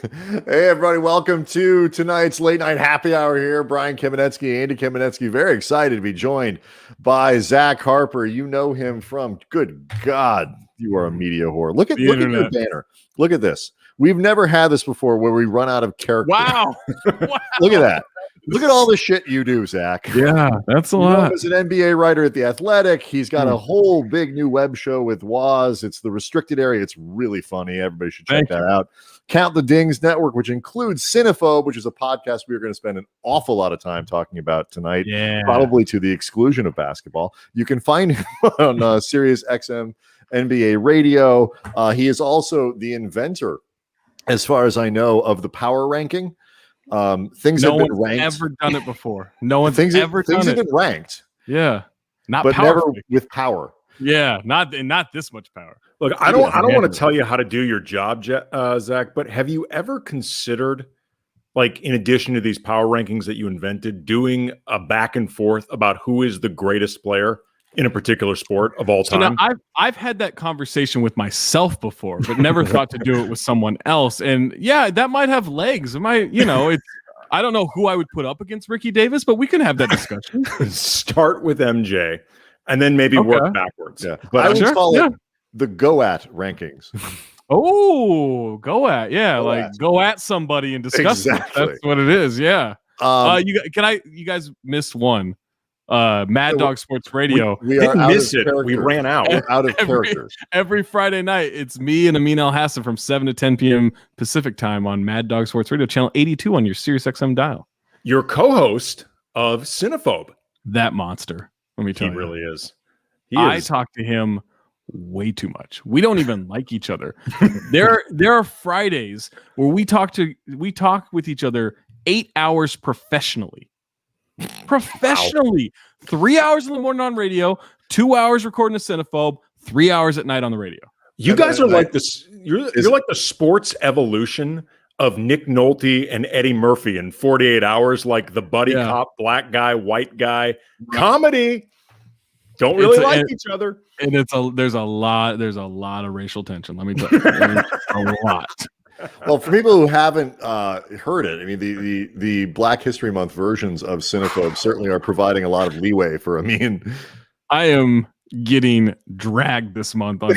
Hey, everybody. Welcome to tonight's late night happy hour here. Brian Kamenetzky, Andy Kamenetzky. Very excited to be joined by Zach Harper. You know him from, good God, you are a media whore. Look at your banner. Look at this. We've never had this before where we run out of character. Wow. Look at that. Look at all the shit you do, Zach. Yeah, that's a lot. As an NBA writer at The Athletic, he's got a whole big new web show with Waz. It's The Restricted Area. It's really funny. Everybody should check that out. Count the Dings Network, which includes Cinephobe, which is a podcast we are going to spend an awful lot of time talking about tonight, probably to the exclusion of basketball. You can find him on Sirius XM NBA Radio. He is also the inventor, as far as I know, of the power ranking. Things have been ranked. Ever done it before. No one's ever done it. Things have been ranked. Yeah, but never with power. Yeah, not this much power. Look, I don't want to tell you how to do your job, Zach, but have you ever considered, like, in addition to these power rankings that you invented, doing a back and forth about who is the greatest player in a particular sport of all time? So now I've had that conversation with myself before, but never thought to do it with someone else. And yeah, that might have legs. It might, it's. I don't know who I would put up against Ricky Davis, but we can have that discussion. Start with MJ, and then maybe work backwards. Yeah, but I would call it the go at rankings. Oh, go at, go at somebody and discuss it. That's what it is. Yeah. You guys missed one. Mad Dog Sports Radio. We didn't miss it. We ran out. Out of characters. Every Friday night, it's me and Amin Al Hassan from 7 to 10 p.m. Pacific time on Mad Dog Sports Radio, channel 82 on your Sirius XM dial. Your co-host of Cinephobe. That monster. Let me tell you. He really is. I talk to him way too much. We don't even like each other. There are Fridays where we talk with each other 8 hours professionally. 3 hours in the morning on radio, 2 hours recording a Cinephobe, 3 hours at night on the radio. You guys are like this. You're like the sports evolution of Nick Nolte and Eddie Murphy in 48 hours, like the buddy cop, black guy, white guy comedy. Don't really like each other. And there's a lot of racial tension. Let me tell you, a lot. Well, for people who haven't heard it, I mean, the Black History Month versions of Cinephobe certainly are providing a lot of leeway for Amin. I am getting dragged this month I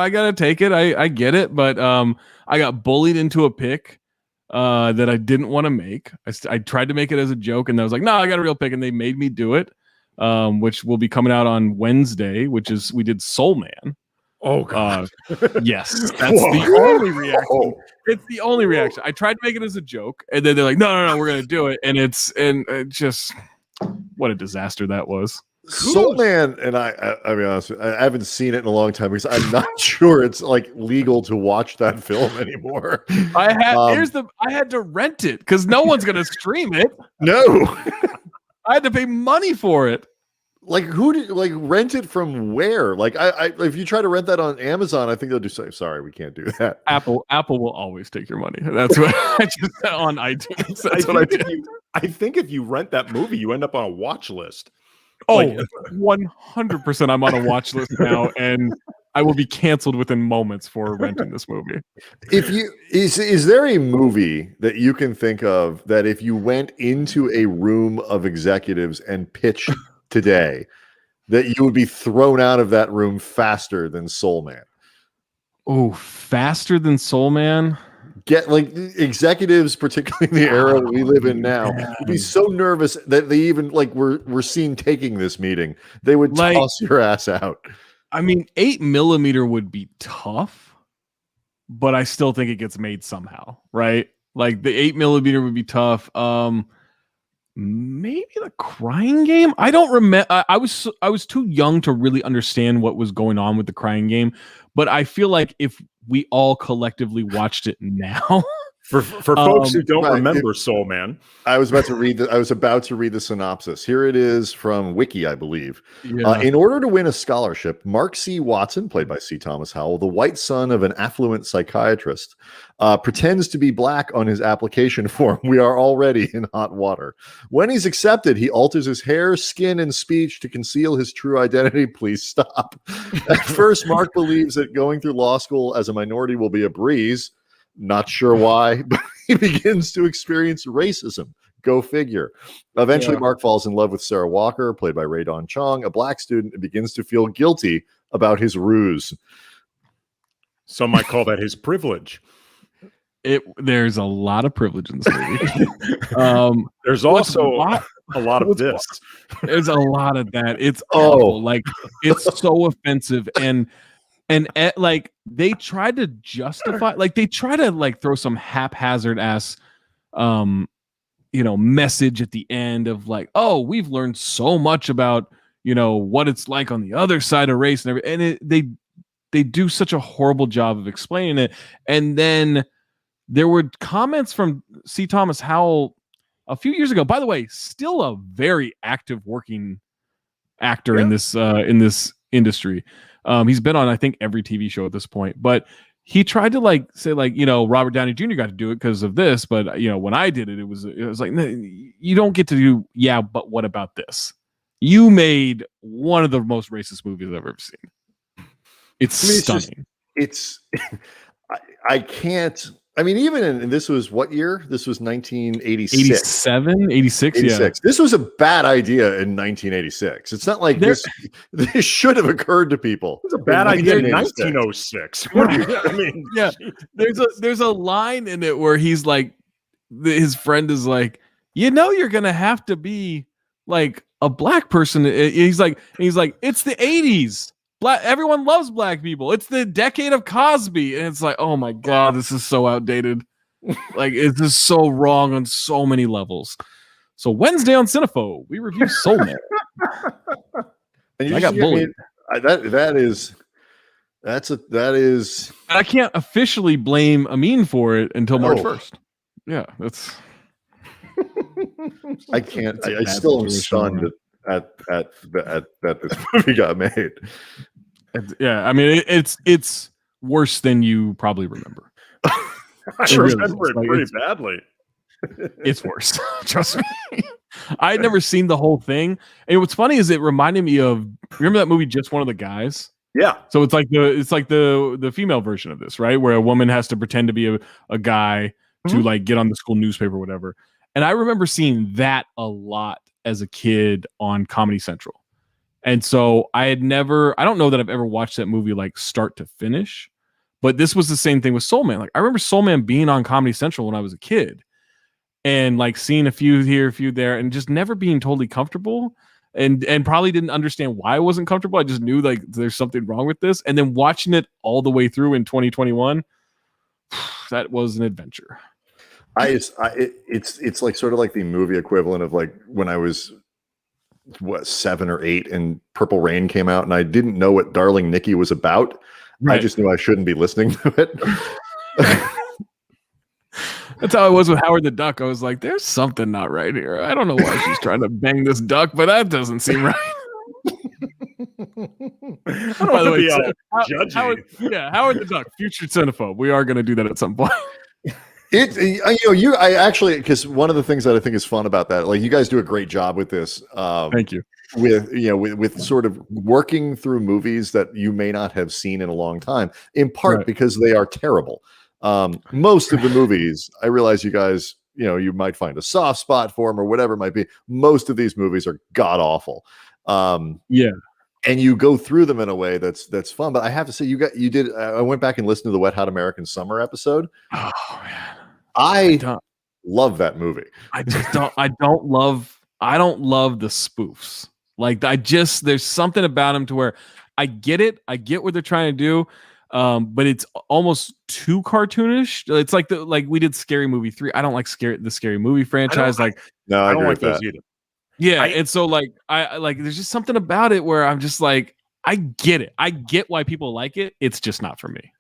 gotta take it. I get it, but I got bullied into a pick that I didn't want to make. I tried to make it as a joke, and I was like, no, I got a real pick, and they made me do it, which will be coming out on Wednesday, we did Soul Man. Oh God! Yes, that's the only reaction. It's the only reaction. I tried to make it as a joke, and then they're like, "No, we're gonna do it." And it just what a disaster that was. Soul Man, and I mean, honestly, I haven't seen it in a long time because I'm not sure it's like legal to watch that film anymore. I had to rent it because no one's gonna stream it. No, I had to pay money for it. Like, who did rent it from where? Like, I if you try to rent that on Amazon, I think they'll just say, sorry, we can't do that. Apple will always take your money. That's what I just on iTunes. That's what I did. I think if you rent that movie, you end up on a watch list. Oh, 100% I'm on a watch list now, and I will be canceled within moments for renting this movie. Is there a movie that you can think of that if you went into a room of executives and pitched today, that you would be thrown out of that room faster than Soul Man? Oh, faster than Soul Man? Get like executives, particularly in the era we live in now, would be so nervous that they even were seen taking this meeting. They would toss your ass out. I mean, 8mm would be tough, but I still think it gets made somehow, right? Like the 8mm would be tough. Maybe The Crying Game. I don't remember. I was too young to really understand what was going on with The Crying Game, but I feel like if we all collectively watched it now, For folks who don't remember Soul Man, I was about to read the synopsis. Here it is from Wiki, I believe. Yeah. In order to win a scholarship, Mark C. Watson, played by C. Thomas Howell, the white son of an affluent psychiatrist, pretends to be black on his application form. We are already in hot water. When he's accepted, he alters his hair, skin, and speech to conceal his true identity. Please stop. At first, Mark believes that going through law school as a minority will be a breeze. Not sure why, but he begins to experience racism. Go figure. Eventually, Mark falls in love with Sarah Walker, played by Rae Dawn Chong, a black student, and begins to feel guilty about his ruse. Some might call that his privilege. There's a lot of privilege in this movie. There's also a lot of this. There's a lot of that. It's awful. Like, it's so offensive, and like they tried to justify, like they try to like throw some haphazard ass message at the end of like, oh, we've learned so much about what it's like on the other side of race and everything, and they do such a horrible job of explaining it. And then there were comments from C. Thomas Howell a few years ago, by the way, still a very active working actor in this industry. He's been on, I think, every TV show at this point, but he tried to like say like, Robert Downey Jr. got to do it because of this, but when I did it, it was like, no, you don't get to do. Yeah, but what about this? You made one of the most racist movies I've ever seen. It's stunning. I can't. I mean, even and this was what year? This was 1986. 87, 86, 86. Yeah. This was a bad idea in 1986. It's not like this should have occurred to people. It was a bad idea in 1906. What do you, I mean, yeah. There's a line in it where he's like, his friend is like, you're gonna have to be like a black person. He's like, it's the 80s. Everyone loves black people. It's the decade of Cosby, and it's like, oh my god, this is so outdated. Like, it's just so wrong on so many levels. So Wednesday on Cinephobe, we review Soul Man. And I got bullied. That is. I can't officially blame Amin for it until March 1st. Yeah, that's. I can't. I still am stunned at that this movie got made. Yeah, I mean it's worse than you probably remember. I remember it pretty badly. It's worse. Trust me. I had never seen the whole thing. And what's funny is it reminded me of, remember that movie Just One of the Guys? Yeah. So it's like the female version of this, right? Where a woman has to pretend to be a guy to like get on the school newspaper or whatever. And I remember seeing that a lot as a kid on Comedy Central. And so I don't know that I've ever watched that movie like start to finish, but this was the same thing with Soul Man. Like I remember Soul Man being on Comedy Central when I was a kid and like seeing a few here, a few there, and just never being totally comfortable and probably didn't understand why I wasn't comfortable. I just knew like there's something wrong with this. And then watching it all the way through in 2021, that was an adventure. It's like sort of like the movie equivalent of like when I was 7 or 8 and Purple Rain came out and I didn't know what Darling Nikki was about. Right. I just knew I shouldn't be listening to it. That's how I was with Howard the Duck. I was like, there's something not right here. I don't know why she's trying to bang this duck, but that doesn't seem right. By the way, Howard the Duck, future Cinephobe. We are going to do that at some point. I actually, because one of the things that I think is fun about that, like you guys do a great job with this. Thank you. With sort of working through movies that you may not have seen in a long time, in part because they are terrible. Most of the movies, I realize you guys, you might find a soft spot for them or whatever it might be. Most of these movies are god awful. Yeah. And you go through them in a way that's fun. But I have to say, you did. I went back and listened to the Wet Hot American Summer episode. Oh man, I love that movie. I just don't. I don't love the spoofs. Like there's something about them to where I get it. I get what they're trying to do. But it's almost too cartoonish. It's like we did Scary Movie 3. I don't like the Scary Movie franchise. I don't like those either. Yeah, and so like I like there's just something about it where I'm just like, I get it. I get why people like it. It's just not for me.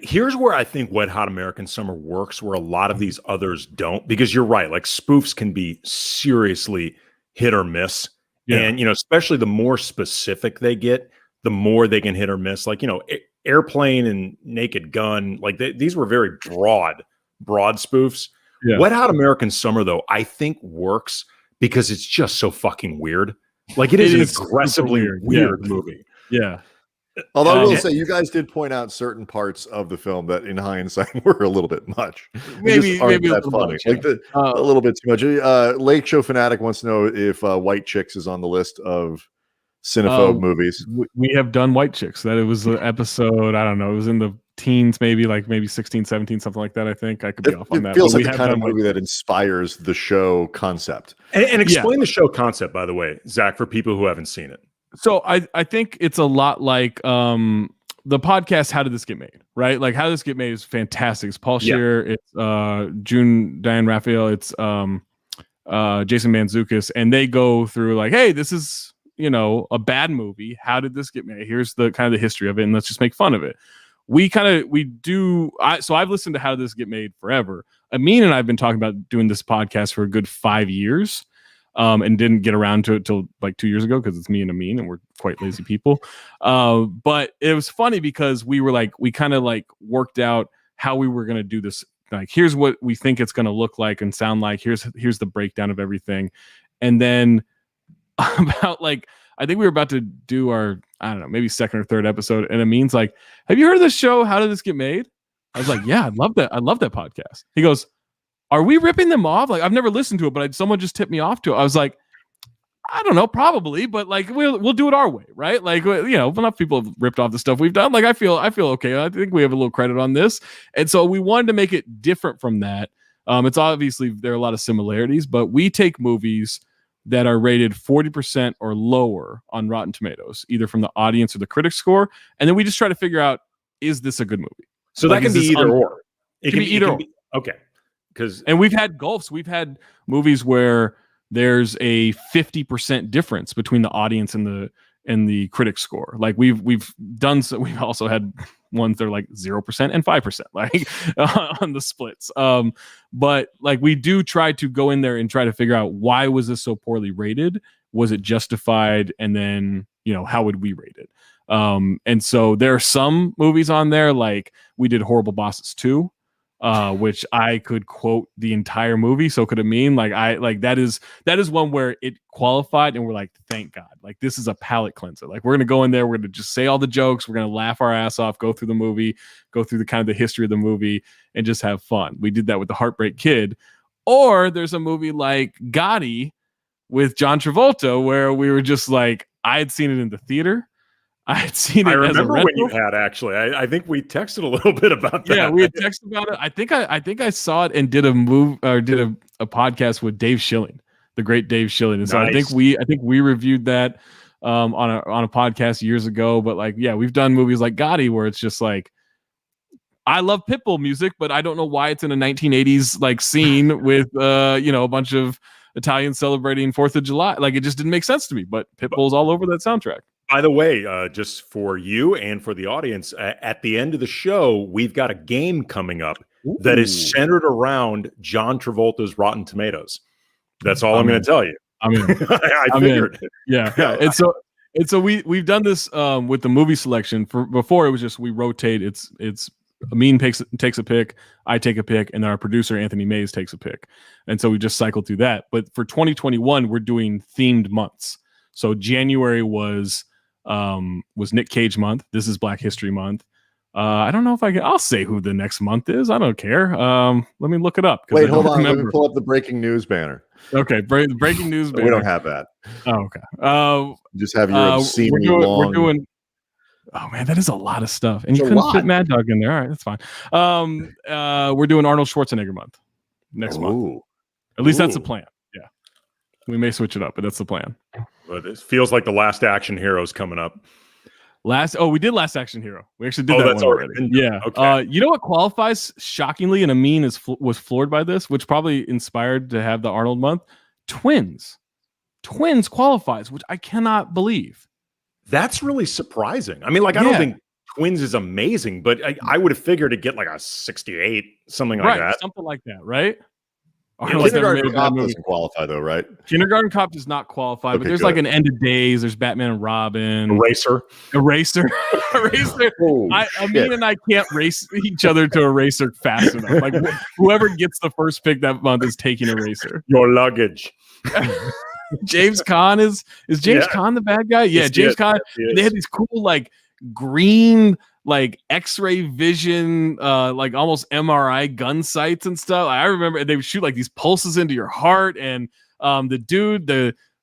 Here's where I think Wet Hot American Summer works, where a lot of these others don't, because you're right. Like spoofs can be seriously hit or miss. Yeah. And, especially the more specific they get, the more they can hit or miss. Like, Airplane and Naked Gun, like these were very broad spoofs. Yeah. Wet Hot American Summer, though, I think works because it's just so fucking weird. Like it is an aggressively weird movie. Yeah. Although I will say, you guys did point out certain parts of the film that, in hindsight, were a little bit much. Maybe that funny, much, like a little bit too much. Lake Show Fanatic wants to know if White Chicks is on the list of Cinephobe movies. We have done White Chicks. That it was an episode. I don't know. It was in the teens, maybe 16, 17, something like that. I think I could be off on that. It feels like the kind of movie that inspires the show concept. And explain the show concept, by the way, Zach, for people who haven't seen it. So I think it's a lot like the podcast How Did This Get Made, right? Like How Did This Get Made is fantastic. It's Paul Scheer, it's June Diane Raphael, it's Jason Mantzoukas, and they go through like, hey, this is a bad movie. How did this get made? Here's the kind of the history of it, and let's just make fun of it. So I've listened to How Did This Get Made forever. Amin and I've been talking about doing this podcast for a good 5 years. And didn't get around to it till like 2 years ago because it's me and Amin and we're quite lazy people. But it was funny because we kind of like worked out how we were going to do this. Like, here's what we think it's going to look like and sound like. Here's the breakdown of everything. And then about like, I think we were about to do our, I don't know, maybe second or third episode. And Amin's like, have you heard of this show? How Did This Get Made? I was like, yeah, I love that. I love that podcast. He goes, are we ripping them off? Like, I've never listened to it, but someone just tipped me off to it. I was like, I don't know, probably, but like we'll do it our way, right? Like, enough people have ripped off the stuff we've done. Like, I feel okay. I think we have a little credit on this, and so we wanted to make it different from that. It's obviously there are a lot of similarities, but we take movies that are rated 40% or lower on Rotten Tomatoes, either from the audience or the critic score, and then we just try to figure out, is this a good movie? So like, that can be either or. It can be either or. Okay. And we've had gulfs. We've had movies where there's a 50% difference between the audience and the critic score. Like we've done so. We've also had ones that are like 0% and 5%, like on the splits. But like we do try to go in there and try to figure out, why was this so poorly rated? Was it justified? And then how would we rate it? And so there are some movies on there, like we did Horrible Bosses 2. Which I could quote the entire movie. So could it mean that is one where it qualified and we're like, thank God, like this is a palate cleanser. Like we're going to go in there, we're going to just say all the jokes. We're going to laugh our ass off, go through the movie, go through the kind of the history of the movie and just have fun. We did that with The Heartbreak Kid. Or there's a movie like Gotti with John Travolta where we were just like, I had seen it in the theater. I had seen it. I remember when you had actually. I think we texted a little bit about that. Yeah, we had texted about it. I think I saw it and did a podcast with Dave Schilling, the great Dave Schilling. And so nice. I think we reviewed that on a podcast years ago. But like, yeah, we've done movies like Gotti where it's just like, I love Pitbull music, but I don't know why it's in a 1980s like scene with a bunch of Italians celebrating 4th of July. Like it just didn't make sense to me. But Pitbull's all over that soundtrack. By the way, just for you and for the audience, at the end of the show, we've got a game coming up that is centered around John Travolta's Rotten Tomatoes. That's all I'm going to tell you. I mean, I figured. Yeah. And so we've done this with the movie selection. Before it was just we rotate. It's Amin takes a pick, I take a pick, and then our producer Anthony Mays takes a pick. And so we just cycle through that. But for 2021, we're doing themed months. So January was Nick Cage month. This is Black History Month. I don't know if I'll say who the next month is. I don't care. Let me look it up. Wait, hold on. Let me pull up the breaking news banner. Okay, breaking news banner. We don't have that. Oh, okay. Just have your obscenely long. We're doing. Oh man, that is a lot. Of stuff, and you couldn't fit Mad Dog in there. All right, that's fine. We're doing Arnold Schwarzenegger month next month. At least that's the plan. Yeah, we may switch it up, but that's the plan. But it feels like the Last Action Hero is coming up. We did Last Action Hero. We actually did that one already. Yeah. Okay. You know what qualifies shockingly, and Amin was floored by this, which probably inspired to have the Arnold month. Twins qualifies, which I cannot believe. That's really surprising. I mean, like I don't think Twins is amazing, but I would have figured to get like a 68, something like that. Something like that, right? Kindergarten Cop doesn't qualify though, right? Kindergarten Cop does not qualify, but there's like an End of Days. There's Batman and Robin. Eraser. Amin and I can't race each other to Eraser fast enough. Like whoever gets the first pick that month is taking Eraser. Your luggage. James Caan is James Caan the bad guy? Yeah, James Caan. They had these cool like green like X-ray vision, like almost MRI gun sights and stuff. I remember they would shoot like these pulses into your heart, and the dude,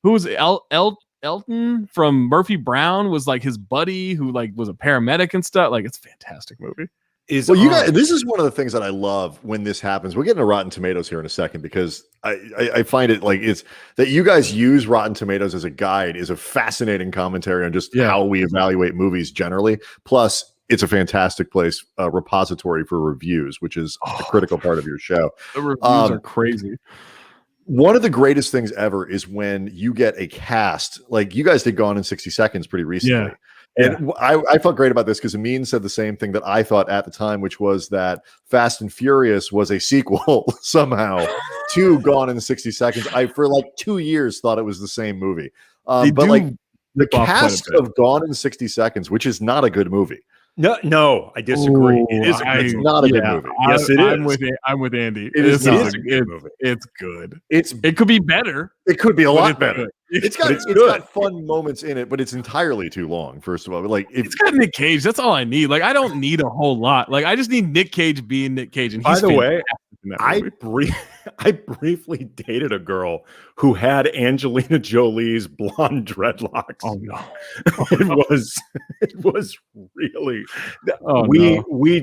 who was Elton from Murphy Brown was like his buddy who like was a paramedic and stuff. Like, it's a fantastic movie. You guys, this is one of the things that I love when this happens. We'll get into Rotten Tomatoes here in a second, because I find it like it's that you guys use Rotten Tomatoes as a guide is a fascinating commentary on just how we evaluate movies generally. Plus, it's a fantastic place, repository for reviews, which is a critical part of your show. The reviews are crazy. One of the greatest things ever is when you get a cast, like you guys did Gone in 60 Seconds pretty recently. Yeah. And I felt great about this because Amin said the same thing that I thought at the time, which was that Fast and Furious was a sequel somehow to Gone in 60 Seconds. I, for like 2 years, thought it was the same movie. But like the cast of Gone in 60 Seconds, which is not a good movie. No, I disagree. It's not a good movie. Yes, it is. I'm with Andy. It is not a good movie. It's good. It could be better. It could be a lot better. It's got good. fun moments in it, but it's entirely too long. First of all, like it's got Nick Cage. That's all I need. Like, I don't need a whole lot. Like, I just need Nick Cage being Nick Cage. And by the way, I briefly dated a girl who had Angelina Jolie's blonde dreadlocks. Oh no, it was really. We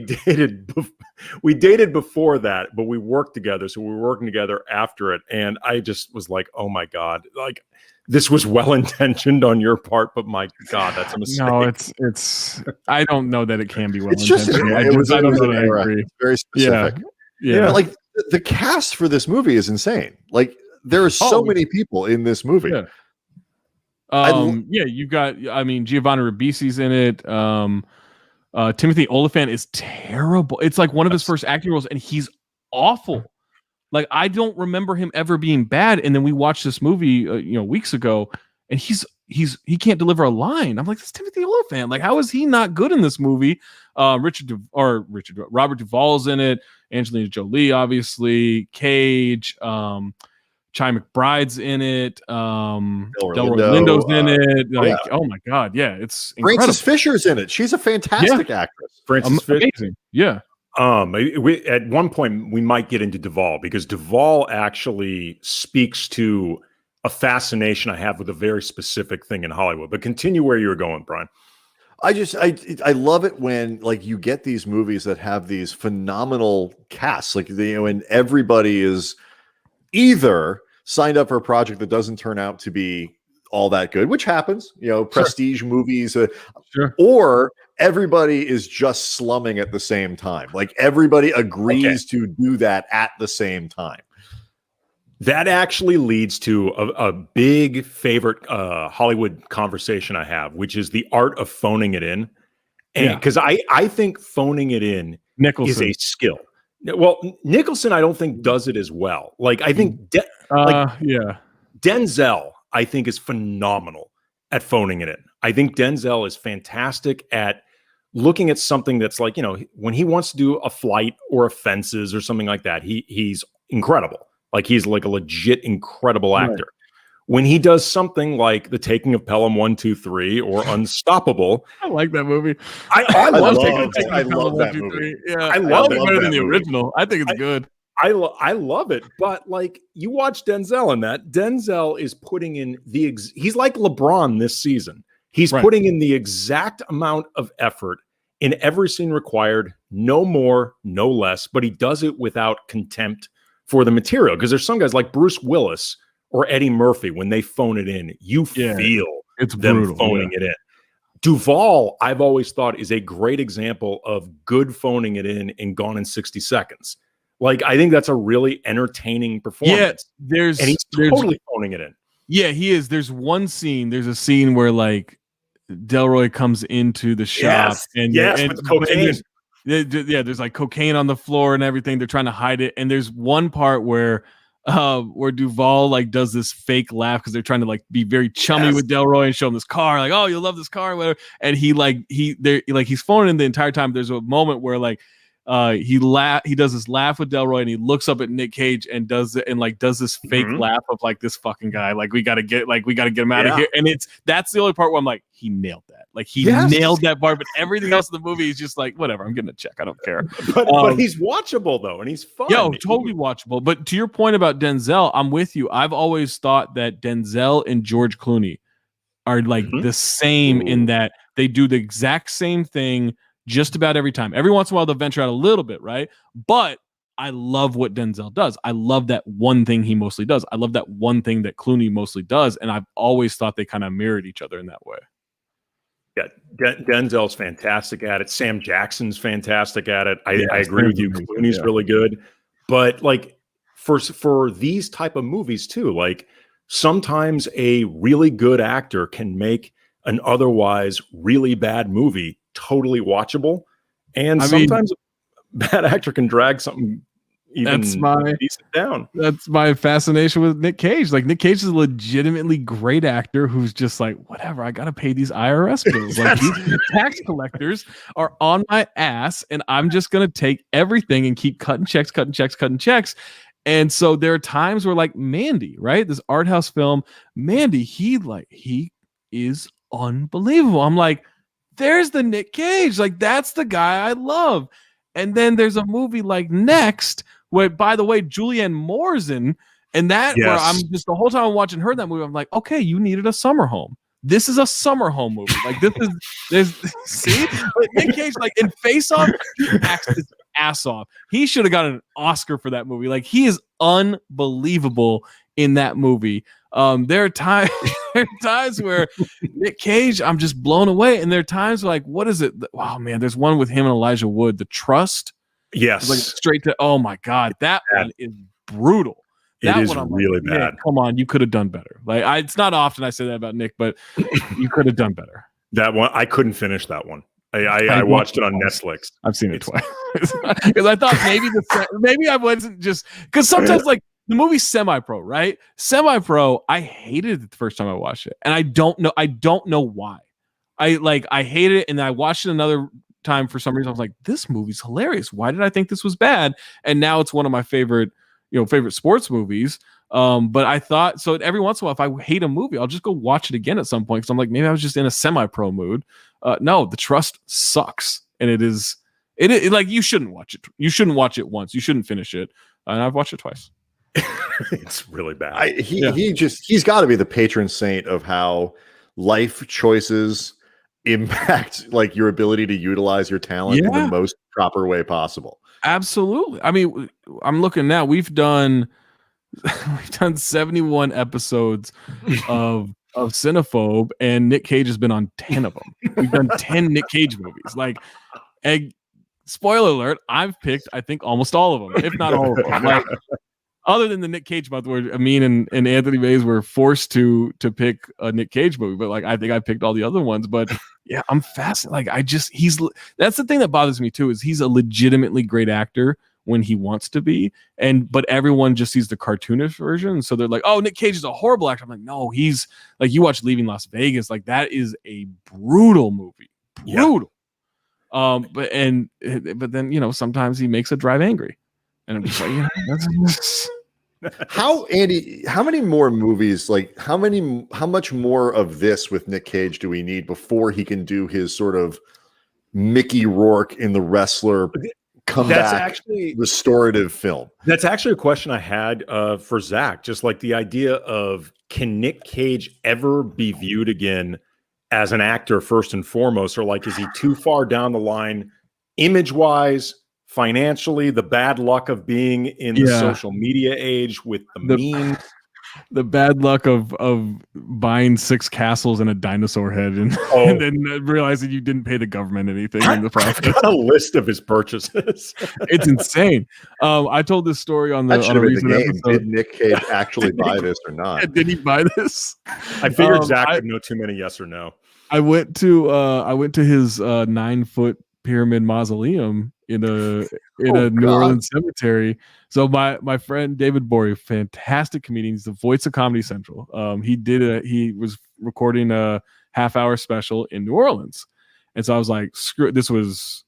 dated before that, but we worked together. So we were working together after it, and I just was like, oh my god, like. This was well intentioned on your part, but my God, that's a mistake. No, it's. I don't know that it can be well intentioned. It's just I don't know that I agree. It's very specific. Yeah. But like the cast for this movie is insane. Like there are so many people in this movie. Yeah. You've got. I mean, Giovanni Ribisi's in it. Timothy Olyphant is terrible. It's like one of his first acting roles, and he's awful. Like, I don't remember him ever being bad. And then we watched this movie, weeks ago, and he can't deliver a line. I'm like, this is Timothy Olyphant. Like, how is he not good in this movie? Robert Duvall's in it. Angelina Jolie, obviously. Cage. Chi McBride's in it. Delroy Lindo's in it. Like, oh my God, yeah, it's incredible. Frances Fisher's in it. She's a fantastic actress. Frances Fisher, amazing. Yeah. At one point we might get into Duvall, because Duvall actually speaks to a fascination I have with a very specific thing in Hollywood. But continue where you were going, Brian. I love it when like you get these movies that have these phenomenal casts, like and everybody is either signed up for a project that doesn't turn out to be all that good, which happens, prestige movies, or everybody is just slumming at the same time. Like everybody agrees to do that at the same time. That actually leads to a big favorite Hollywood conversation I have, which is the art of phoning it in. And because I think phoning it in is a skill. Well, Nicholson, I don't think does it as well. Like I think Denzel, I think, is phenomenal at phoning it in. I think Denzel is fantastic at looking at something that's like, when he wants to do a flight or a fences or something like that, he's incredible. Like he's like a legit incredible actor. Right. When he does something like The Taking of Pelham 1, 2, 3 or Unstoppable. I like that movie. I love that movie. Yeah, I love it better than the original. I think it's good. I love it, but like you watch Denzel in that. Denzel is putting in he's like LeBron this season. He's putting in the exact amount of effort in every scene required, no more, no less, but he does it without contempt for the material. Because there's some guys like Bruce Willis or Eddie Murphy, when they phone it in, you feel it's them brutal, phoning it in. Duvall, I've always thought, is a great example of good phoning it in Gone in 60 Seconds. Like, I think that's a really entertaining performance. Yeah, and he's totally phoning it in. Yeah, he is. There's a scene where like Delroy comes into the shop and with cocaine. There's like cocaine on the floor and everything. They're trying to hide it. And there's one part where Duvall like does this fake laugh because they're trying to like be very chummy with Delroy and show him this car, like, oh, you'll love this car, whatever. And he's phoning in the entire time. There's a moment where like He does this laugh with Delroy, and he looks up at Nick Cage and does this fake laugh of like, this fucking guy, like we gotta get him out of here. And that's the only part where I'm like, he nailed that. Like he nailed that part, but everything else in the movie is just like, whatever, I'm getting a check, I don't care. But he's watchable though, and he's fun. Totally watchable. But to your point about Denzel, I'm with you. I've always thought that Denzel and George Clooney are like the same in that they do the exact same thing just about every time. Every once in a while they'll venture out a little bit, right? But I love what Denzel does. I love that one thing he mostly does. I love that one thing that Clooney mostly does, and I've always thought they kind of mirrored each other in that way. Yeah, Denzel's fantastic at it. Sam Jackson's fantastic at it. I agree with you. Clooney's really good. But like for these type of movies too, like sometimes a really good actor can make an otherwise really bad movie totally watchable, and sometimes a bad actor can drag something even decent down. That's my fascination with Nick Cage. Like Nick Cage is a legitimately great actor who's just like, whatever, I gotta pay these IRS bills. Like these tax collectors are on my ass, and I'm just gonna take everything and keep cutting checks. And so there are times where like Mandy, right? This art house film, Mandy, he is unbelievable. I'm like, there's the Nick Cage. Like, that's the guy I love. And then there's a movie like Next, where, by the way, Julianne Moore's in, and that where I'm just the whole time I'm watching her that movie, I'm like, okay, you needed a summer home. This is a summer home movie. Like there's see, but Nick Cage, like in Face Off, he acts his ass off. He should have gotten an Oscar for that movie. Like he is unbelievable in that movie. There are times where Nick Cage, I'm just blown away. And there are times like, what is it? Oh man, there's one with him and Elijah Wood, The Trust. Yes. Like straight to, oh my God, that one is brutal. That it is one, really like, bad. Come on, you could have done better. Like it's not often I say that about Nick, but you could have done better. That one, I couldn't finish that one. I watched it on Netflix. I've seen it twice because I thought maybe I wasn't just because sometimes like the movie's Semi-Pro, right? Semi-Pro, I hated it the first time I watched it, and I don't know why. I hated it, and then I watched it another time for some reason. I was like, this movie's hilarious. Why did I think this was bad? And now it's one of my favorite sports movies. But I thought so every once in a while, if I hate a movie, I'll just go watch it again at some point because I'm like, maybe I was just in a Semi-Pro mood. No, The Trust sucks, and it is like you shouldn't watch it. You shouldn't watch it once. You shouldn't finish it. And I've watched it twice. It's really bad. He's got to be the patron saint of how life choices impact like your ability to utilize your talent in the most proper way possible. Absolutely. I mean, I'm looking now. We've done 71 episodes of Cinephobe, and Nick Cage has been on 10 of them. We've done 10 Nick Cage movies. Like, spoiler alert, I've picked, I think, almost all of them, if not all of them. Like, other than the Nick Cage month where Amin and Anthony Mays were forced to pick a Nick Cage movie, but like I think I picked all the other ones. But yeah, I'm fascinated. Like that's the thing that bothers me too, is he's a legitimately great actor when he wants to be, but everyone just sees the cartoonish version, so they're like, oh, Nick Cage is a horrible actor. I'm like, no, he's like, you watch Leaving Las Vegas, like that is a brutal movie, brutal. Yeah. But then sometimes he makes a drive angry. And I'm just like, that's Andy, how many more movies, like how much more of this with Nick Cage do we need before he can do his sort of Mickey Rourke in The Wrestler comeback restorative film? That's actually a question I had for Zach. Just like the idea of, can Nick Cage ever be viewed again as an actor first and foremost, or like, is he too far down the line image-wise, financially, the bad luck of being in the social media age with the memes, the bad luck of buying 6 castles and a dinosaur head, and then realizing you didn't pay the government anything in the process. I've got a list of his purchases. It's insane. I told this story on a recent episode. Did Nick Cage actually buy this or not? Did he buy this? I figured Zach would know too many yes or no. I went to his 9-foot pyramid mausoleum in a New Orleans cemetery. So my friend David Bory, fantastic comedian, he's the voice of Comedy Central. He was recording a half-hour special in New Orleans, and so I was like, screw it. This was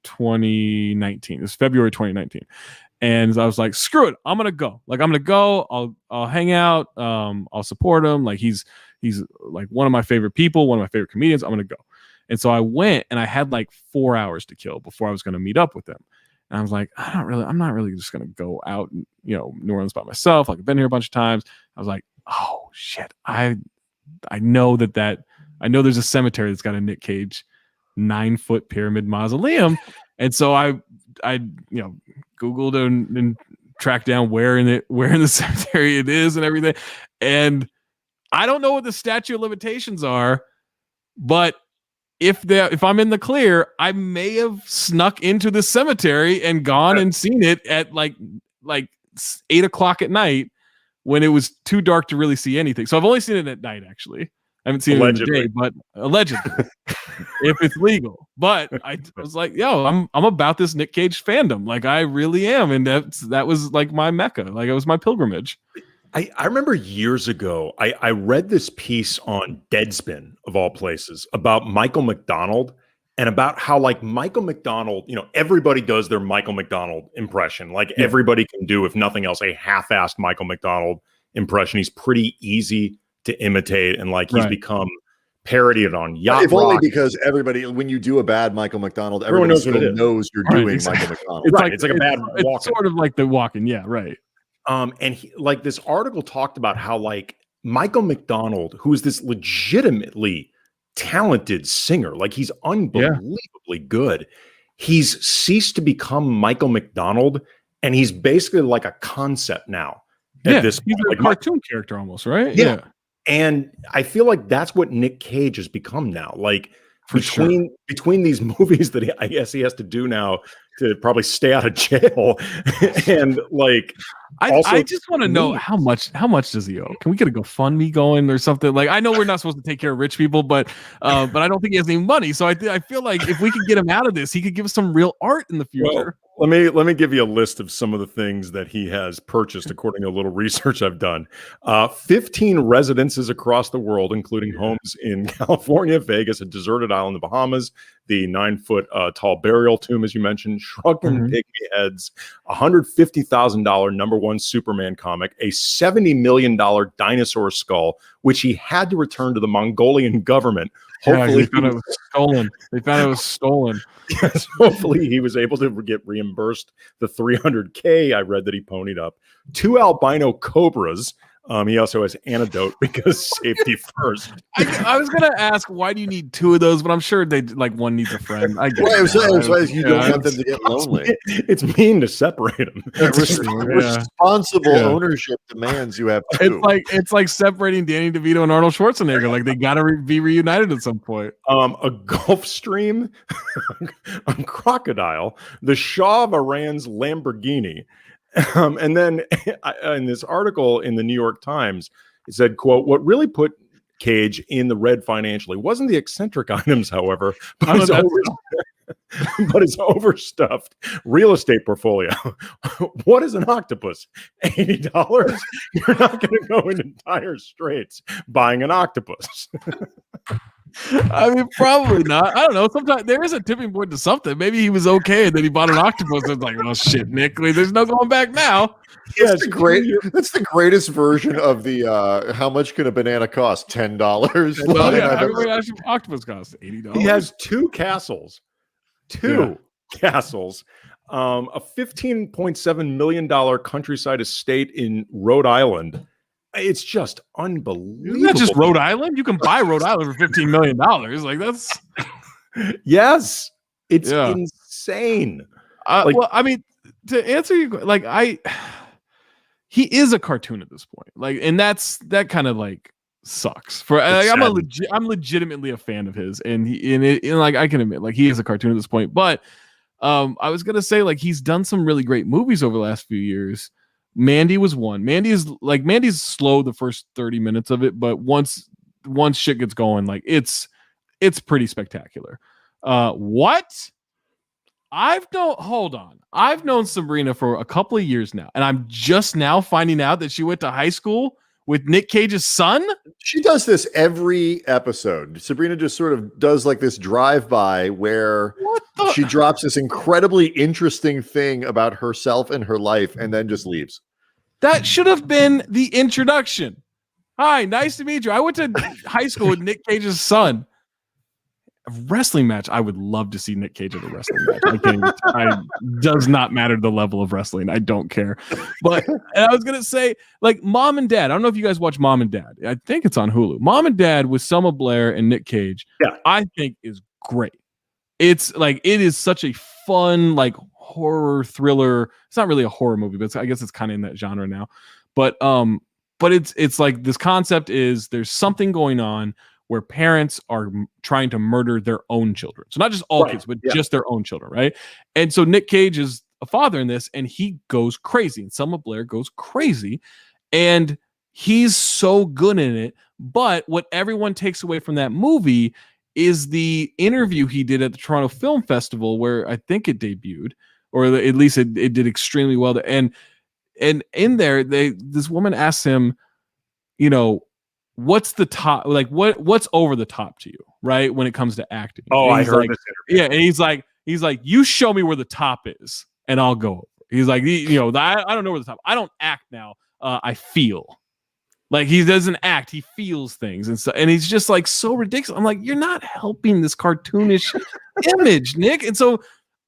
2019. It was February 2019. And I was like, screw it, I'm gonna go. Like, I'm gonna go. I'll hang out. I'll support him. Like, he's like one of my favorite people, one of my favorite comedians. I'm gonna go. And so I went, and I had like 4 hours to kill before I was gonna meet up with him. And I was like, I'm not really just gonna go out, New Orleans by myself. Like, I've been here a bunch of times. I was like, oh shit, I know I know there's a cemetery that's got a Nick Cage 9-foot pyramid mausoleum. And so I Googled and tracked down where in the cemetery it is and everything. And I don't know what the statute of limitations are, but if I'm in the clear, I may have snuck into the cemetery and gone and seen it at like 8:00 at night when it was too dark to really see anything. So I've only seen it at night, actually. I haven't seen it in the day, but allegedly, if it's legal. But I was like, yo, I'm about this Nick Cage fandom. Like, I really am. And that was like my mecca. Like, it was my pilgrimage. I remember years ago, I read this piece on Deadspin, of all places, about Michael McDonald and about how, like, Michael McDonald, everybody does their Michael McDonald impression. Like, everybody can do, if nothing else, a half-assed Michael McDonald impression. He's pretty easy to imitate, and like he's become parodied on Yacht If only Rock. because everybody, when you do a bad Michael McDonald, everyone knows you're doing exactly. Michael McDonald. It's like a bad Walken. It's sort of like the Walken, yeah, right. And like this article talked about how, like, Michael McDonald, who is this legitimately talented singer, like, he's unbelievably good, he's ceased to become Michael McDonald, and he's basically like a concept now. At this he's point. a cartoon character almost, right? Yeah. And I feel like that's what Nick Cage has become now. Like, between these movies that I guess he has to do now to probably stay out of jail, and like, I just want to know how much does he owe? Can we get a GoFundMe going or something? Like, I know we're not supposed to take care of rich people, but I don't think he has any money. So I feel like if we could get him out of this, he could give us some real art in the future. Well, let me give you a list of some of the things that he has purchased, according to a little research I've done. 15 residences across the world, including homes in California, Vegas, a deserted island in the Bahamas, the 9-foot tall burial tomb, as you mentioned, shrunken pygmy heads, $150,000 #1 Superman comic, a $70 million dinosaur skull, which he had to return to the Mongolian government. Hopefully, they found it was stolen. Yes, hopefully he was able to get reimbursed the $300K I read that he ponied up. 2 albino cobras. He also has antidote because safety first. I was gonna ask, why do you need 2 of those? But I'm sure they one needs a friend. I guess you don't want them to get lonely. It's mean to separate them. Responsible ownership demands you have 2. It's like separating Danny DeVito and Arnold Schwarzenegger. Like, they gotta be reunited at some point. A Gulf Stream, a crocodile, the Shah of Iran's Lamborghini. And then in this article in the New York Times, it said, quote, what really put Cage in the red financially wasn't the eccentric items, however, but his overstuffed real estate portfolio. What is an octopus? $80? You're not going to go into dire straits buying an octopus. I mean, probably not. I don't know. Sometimes there is a tipping point to something. Maybe he was okay, and then he bought an octopus. It's like, well, shit, Nick, there's no going back now. Yeah, that's the greatest version of the how much can a banana cost? $10. Well, everybody actually octopus costs $80. He has 2 castles. 2 castles. A $15.7 million countryside estate in Rhode Island. It's just unbelievable. Isn't that just Rhode Island? You can buy Rhode Island for $15 million. Like, that's yes, it's insane. Well, I mean, to answer you, like, he is a cartoon at this point. Like, and that kind of like sucks. For I'm legitimately a fan of his, and like, I can admit, like, he is a cartoon at this point. But I was gonna say, like, he's done some really great movies over the last few years. Mandy was one. Mandy's slow the first 30 minutes of it, but once shit gets going, like, it's pretty spectacular. What? I've known Sabrina for a couple of years now, and I'm just now finding out that she went to high school with Nick Cage's son? She does this every episode. Sabrina just sort of does like this drive-by where she drops this incredibly interesting thing about herself and her life and then just leaves. That should have been the introduction. Hi, nice to meet you. I went to high school with Nick Cage's son. A wrestling match. I would love to see Nick Cage at a wrestling match. Does not matter the level of wrestling. I don't care. But I was gonna say, like, Mom and Dad. I don't know if you guys watch Mom and Dad. I think it's on Hulu. Mom and Dad with Selma Blair and Nick Cage. Yeah, I think is great. It's like it is such a fun, like, horror thriller. It's not really a horror movie, but I guess it's kind of in that genre now. But it's like this concept is there's something going on where parents are trying to murder their own children. So not just all kids, but just their own children, right? And so Nick Cage is a father in this, and he goes crazy, and Selma Blair goes crazy, and he's so good in it. But what everyone takes away from that movie is the interview he did at the Toronto Film Festival, where I think it debuted, or at least it did extremely well. And in there, this woman asks him, you know, what's the top, like what's over the top to you, right, when it comes to acting? Oh, I heard this interview. Yeah, and he's like, you show me where the top is, and I'll go over. He's like, you know, I don't know where the top. I don't act now. I feel. Like, he doesn't act, he feels things, and he's just like so ridiculous. I'm like, you're not helping this cartoonish image, Nick. And so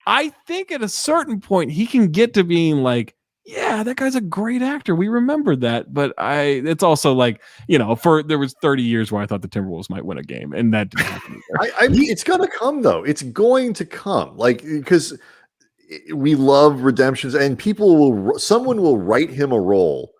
I think at a certain point he can get to being like, yeah, that guy's a great actor. We remember that. But it's also like, you know, there was 30 years where I thought the Timberwolves might win a game, and that didn't happen either. I mean, it's going to come, though. It's going to come. Like, because we love redemptions, and someone will write him a role,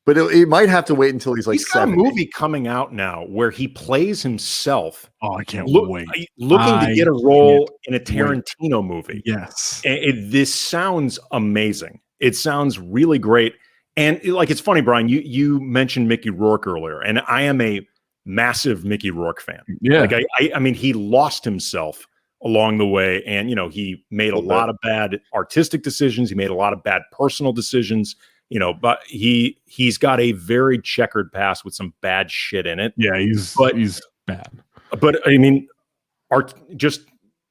but it might have to wait until he's like He's got 70. a movie coming out now where he plays himself. Oh, I can't wait. Looking to get a role in a Tarantino movie. Yes. This sounds amazing. It sounds really great. And like, it's funny, Brian, you mentioned Mickey Rourke earlier, and I am a massive Mickey Rourke fan. Yeah. Like, I mean, he lost himself along the way, and, you know, he made a lot of bad artistic decisions. He made a lot of bad personal decisions, you know, but he's got a very checkered past with some bad shit in it. Yeah, he's bad. But I mean, just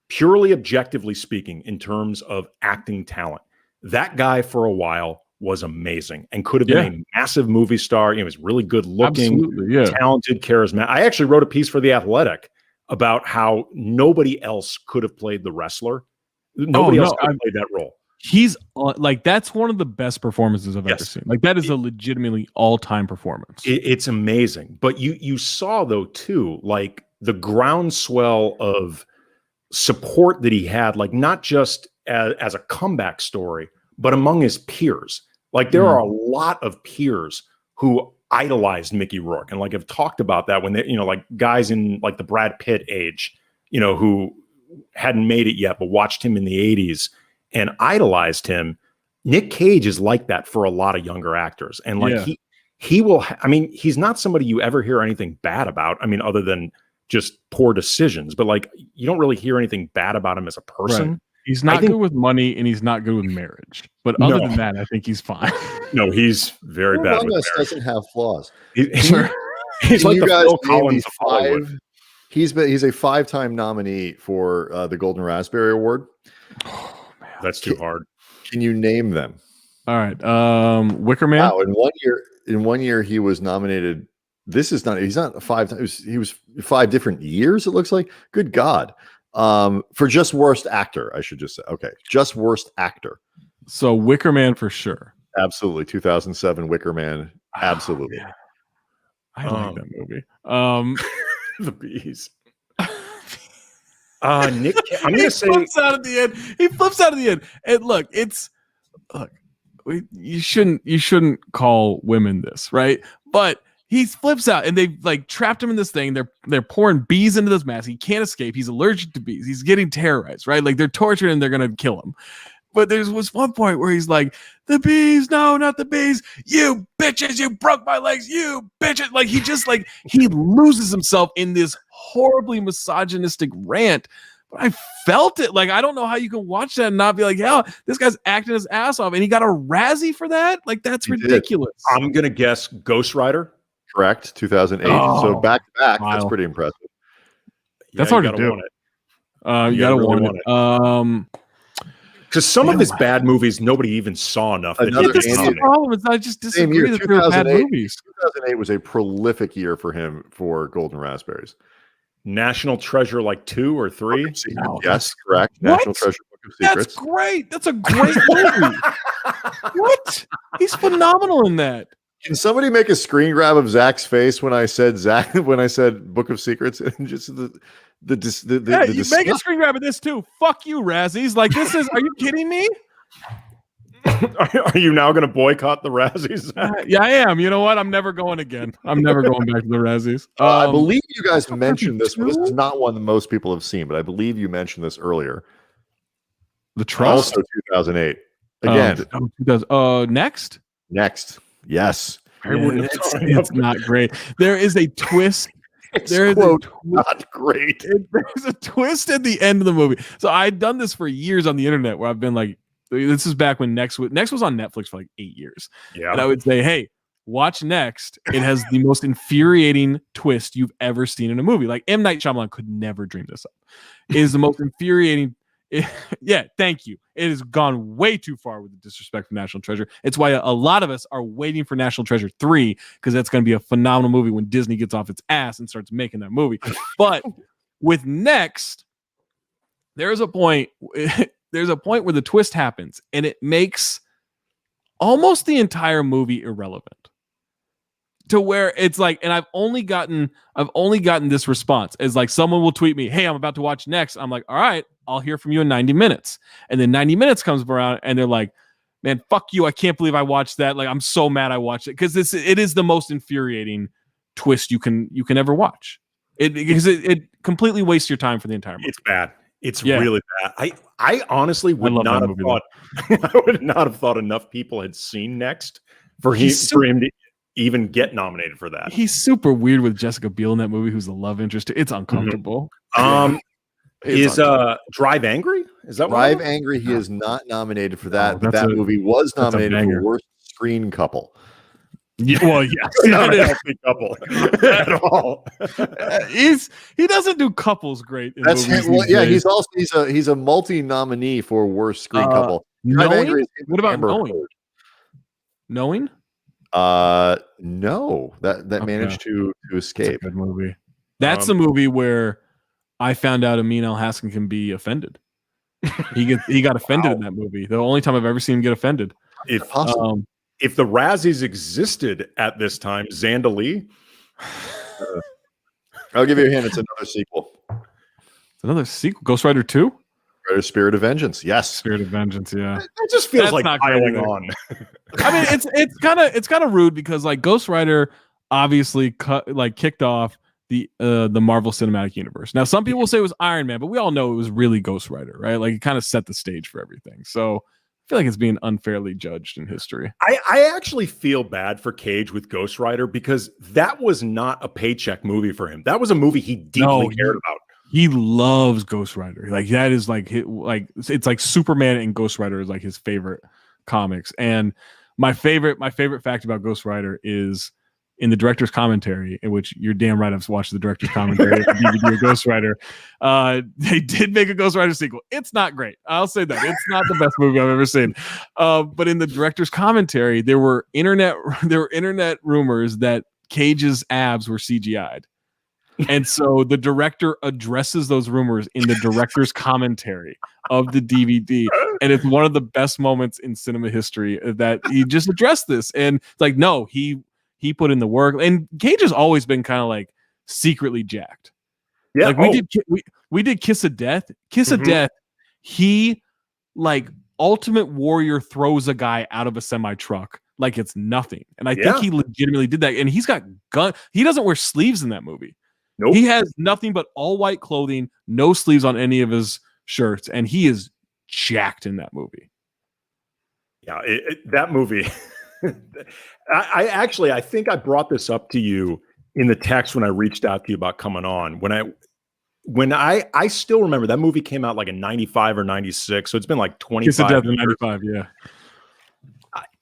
purely objectively speaking, in terms of acting talent, that guy for a while was amazing and could have been a massive movie star. He was really good looking, talented, charismatic. I actually wrote a piece for The Athletic about how nobody else could have played the wrestler. Nobody else could have played that role. He's like, that's one of the best performances I've ever seen. Like, that is a legitimately all-time performance. It's amazing. But you saw, though, too, like, the groundswell of support that he had, like, not just as a comeback story, but among his peers. Like, there are a lot of peers who idolized Mickey Rourke and, like, have talked about that when they, you know, like, guys in, like, the Brad Pitt age, you know, who hadn't made it yet but watched him in the 80s and idolized him. Nick Cage is like that for a lot of younger actors. And, like, he will, I mean, he's not somebody you ever hear anything bad about. I mean, other than just poor decisions, but, like, you don't really hear anything bad about him as a person. Right. He's not good with money, and he's not good with marriage. But other than that, I think he's fine. No, he's very bad with marriage. Doesn't have flaws. He's like the Phil Collins of Hollywood. He's a 5-time nominee for the Golden Raspberry Award. Oh, man, that's too hard. Can you name them? All right, Wicker Man. Wow, in one year he was nominated. He's not 5 times. He was 5 different years. It looks like. Good God. For just worst actor, I should just say. Okay, just worst actor. So Wicker Man for sure. Absolutely, 2007 Wicker Man. Absolutely. Yeah. I like that movie. The Bees. Nick, I'm gonna say he flips out at the end. And look, you shouldn't call women this, right? But he flips out, and they've, like, trapped him in this thing. They're pouring bees into this mask. He can't escape. He's allergic to bees. He's getting terrorized, right? Like, they're torturing him. They're gonna kill him. But there was one point where he's like, "The bees, no, not the bees! You bitches! You broke my legs! You bitches!" Like, he just, like, he loses himself in this horribly misogynistic rant. But I felt it. Like, I don't know how you can watch that and not be like, "Yeah, this guy's acting his ass off," and he got a Razzie for that. Like, that's ridiculous. I'm gonna guess Ghost Rider. correct. 2008. So back to back. That's pretty impressive. That's hard to do. You gotta want it. Because some of his bad movies, nobody even saw enough. This is the problem. It's I just disagree that they're bad movies. 2008 was a prolific year for him for Golden Raspberries. National Treasure, like 2 or 3. Yes, correct. What? National Treasure, Book of Secrets. That's great. That's a great movie. What? He's phenomenal in that. Can somebody make a screen grab of Zach's face when I said Book of Secrets and just the you make a screen grab of this too. Fuck you, Razzies. Like this is. Are you kidding me? Are you now going to boycott the Razzies? Yeah, I am. You know what? I'm never going again. I'm never going back to the Razzies. I believe you guys mentioned this. This is not one that most people have seen, but I believe you mentioned this earlier. The Trust, also 2008. Again, next. Yes. It's not great. There is a twist. Not great. There's a twist at the end of the movie. So I'd done this for years on the internet where I've been like, this is back when Next was on Netflix for like 8 years. Yeah. And I would say, hey, watch Next. It has the most infuriating twist you've ever seen in a movie. Like M. Night Shyamalan could never dream this up. It is the most infuriating. Yeah, thank you. It has gone way too far with the disrespect for National Treasure. It's why a lot of us are waiting for National Treasure 3 because that's going to be a phenomenal movie when Disney gets off its ass and starts making that movie. But with Next, there's a point where the twist happens and it makes almost the entire movie irrelevant. To where it's like, and I've only gotten this response. It's like someone will tweet me, hey, I'm about to watch Next. I'm like, all right, I'll hear from you in 90 minutes. And then 90 minutes comes around and they're like, man, fuck you. I can't believe I watched that. Like, I'm so mad I watched it. Because it is the most infuriating twist you can ever watch. Because it completely wastes your time for the entire movie. It's bad. It's really bad. I honestly would not have thought I would not have thought enough people had seen Next for him to even get nominated for that. He's super weird with Jessica Biel in that movie, who's the love interest. It's uncomfortable. Is Drive Angry? Is that Drive Angry? He is not nominated for that, but that movie was nominated for worst screen couple. Yeah, well, yes, not a healthy couple at all. He doesn't do couples great. That's him. Well, yeah, he's also he's a multi-nominee for worst screen couple. Knowing? What about Knowing? Knowing? No, that managed to escape. That's a good movie. That's the movie where I found out Amin Al-Hassan can be offended. He got offended in that movie. The only time I've ever seen him get offended. If the Razzies existed at this time, Xanda Lee. I'll give you a hint. It's another sequel. It's another sequel. Ghost Rider 2? Spirit of Vengeance. Yes. Spirit of Vengeance, yeah. It just feels like piling on. I mean, it's kind of rude because like Ghost Rider obviously kicked off the Marvel Cinematic Universe. Now, some people say it was Iron Man, but we all know it was really Ghost Rider, right? Like it kind of set the stage for everything. So I feel like it's being unfairly judged in history. I actually feel bad for Cage with Ghost Rider because that was not a paycheck movie for him. That was a movie he deeply cared about. He loves Ghost Rider. Like that is like it's like Superman and Ghost Rider is like his favorite comics. And my favorite fact about Ghost Rider is in the director's commentary, in which you're damn right I've watched the director's commentary of the DVD of Ghost Rider. They did make a Ghost Rider sequel. It's not great. I'll say that. It's not the best movie I've ever seen. But in the director's commentary, there were internet rumors that Cage's abs were CGI'd. And so the director addresses those rumors in the director's commentary of the DVD. And it's one of the best moments in cinema history that he just addressed this. And it's like, no, he put in the work. And Cage has always been kind of like secretly jacked. Yeah. Like we did Kiss of Death. Kiss of Death, he like Ultimate Warrior throws a guy out of a semi truck like it's nothing. And I think he legitimately did that. And he's got gun. He doesn't wear sleeves in that movie. Nope. He has nothing but all white clothing, no sleeves on any of his shirts, and he is jacked in that movie. Yeah, that movie. I think I brought this up to you in the text when I reached out to you about coming on. When I still remember that movie came out like in 95 or 96, so it's been like 25 years. 95, yeah.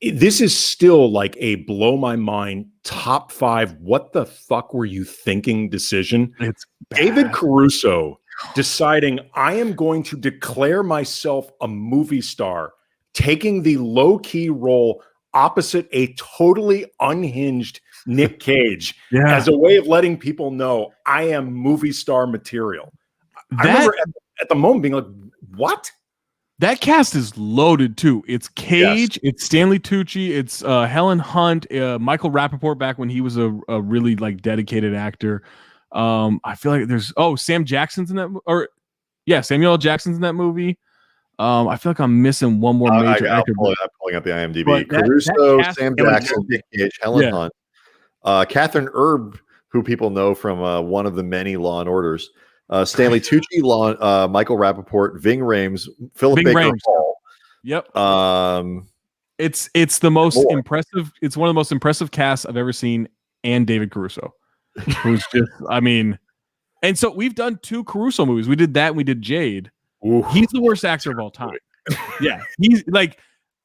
This is still like a blow my mind top 5. What the fuck were you thinking decision? It's bad. David Caruso deciding I am going to declare myself a movie star, taking the low key role opposite a totally unhinged Nick Cage as a way of letting people know I am movie star material. I remember at the moment being like, what? That cast is loaded too. It's Cage, it's Stanley Tucci, it's Helen Hunt, Michael Rappaport back when he was a really like dedicated actor. I feel like there's Sam Jackson's in that, Samuel L. Jackson's in that movie. I feel like I'm missing one more major actor. I'm pulling up the IMDb. Caruso, Sam Jackson, Nick Cage, Helen Hunt, Catherine Erb, who people know from one of the many Law and Orders. Stanley Tucci, Michael Rappaport, Ving Rhames, Philip Baker Hall. Yep. It's the most impressive. It's one of the most impressive casts I've ever seen, and David Caruso, who's just, I mean, and so we've done 2 Caruso movies. We did that. And we did Jade. Ooh, he's the worst actor of all time. Yeah, he's like,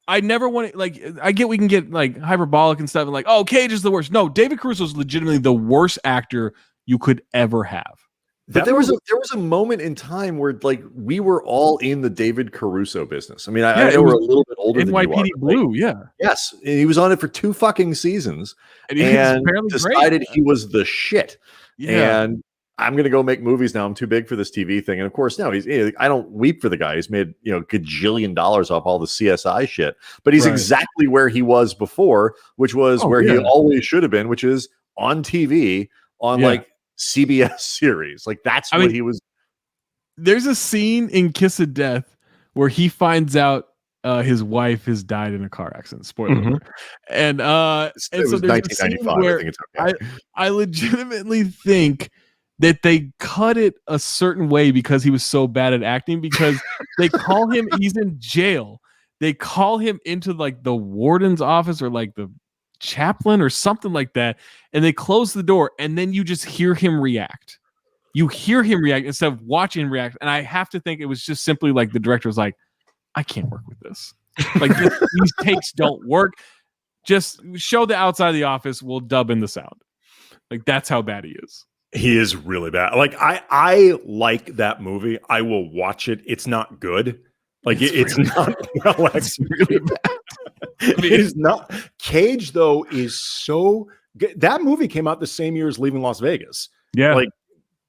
I never want to, like, I get we can get like hyperbolic and stuff and like, oh, Cage is the worst. No, David Caruso is legitimately the worst actor you could ever have. But there was a moment in time where like we were all in the David Caruso business. I mean, I know we're a little bit older than you are. NYPD Blue, yes, and he was on it for 2 fucking seasons, and decided he was the shit. Yeah. And I'm gonna go make movies now. I'm too big for this TV thing. And of course, now I don't weep for the guy. He's made gajillion dollars off all the CSI shit, but he's exactly where he was before, which was where he always should have been, which is on TV on like CBS series. Like that's what he was. There's a scene in Kiss of Death where he finds out his wife has died in a car accident. Spoiler alert. And so there's 1995. I think it's okay. I legitimately think that they cut it a certain way because he was so bad at acting, because they call him, he's in jail. They call him into like the warden's office or like the chaplain or something like that, and they close the door, and then you just hear him react. You hear him react instead of watching him react. And I have to think it was just simply like the director was like, I can't work with this. Like these takes don't work. Just show the outside of the office. We'll dub in the sound. Like that's how bad he is. He is really bad. Like I like that movie. I will watch it. It's not good. Like it's really not well executed. Really bad. It is not. Cage though is so good. That movie came out the same year as Leaving Las Vegas. Yeah, like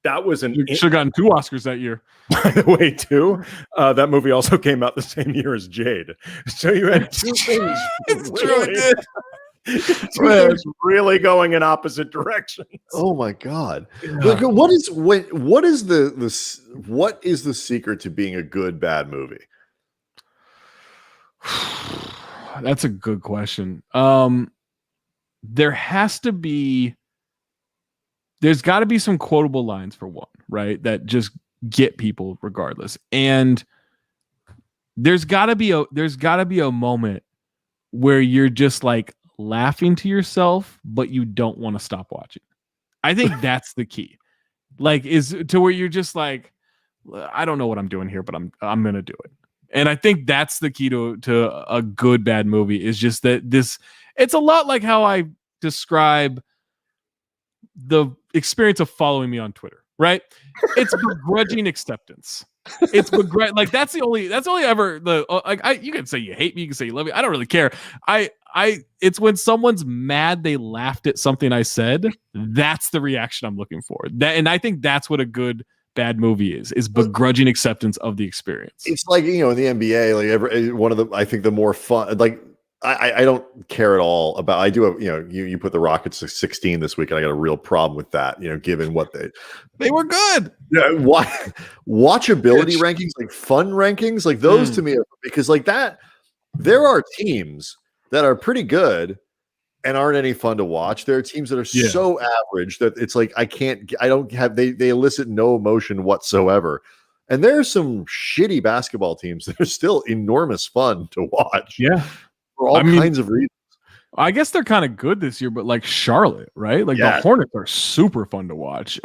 that was you should have gotten 2 Oscars that year. By the way, too, that movie also came out the same year as Jade. So you had 2 things. It's true. It did. Things really going in opposite directions. Oh my god! Yeah. Like, what is the secret to being a good bad movie? That's a good question. There's got to be some quotable lines for one, right? That just get people regardless. And there's got to be a moment where you're just like laughing to yourself, but you don't want to stop watching. I think that's the key. Like, is to where you're just like, I don't know what I'm doing here, but I'm gonna do it. And I think that's the key to a good bad movie, is just that it's a lot like how I describe the experience of following me on Twitter, right? It's begrudging acceptance. It's like that's the only ever you can say you hate me, you can say you love me. I don't really care. It's when someone's mad they laughed at something I said. That's the reaction I'm looking for. And I think that's what a good bad movie is begrudging acceptance of the experience. It's like, in the NBA, like one of the, I think the more fun, like I don't care at all about, I do have, you put the Rockets to 16 this week, and I got a real problem with that, given what they were good. Yeah. Watchability rankings, like fun rankings, like those to me, because like that, there are teams that are pretty good and aren't any fun to watch. There are teams that are so average that it's like, they elicit no emotion whatsoever. And there are some shitty basketball teams that are still enormous fun to watch. Yeah. For all kinds of reasons. I guess they're kind of good this year, but like Charlotte, right? Like the Hornets are super fun to watch.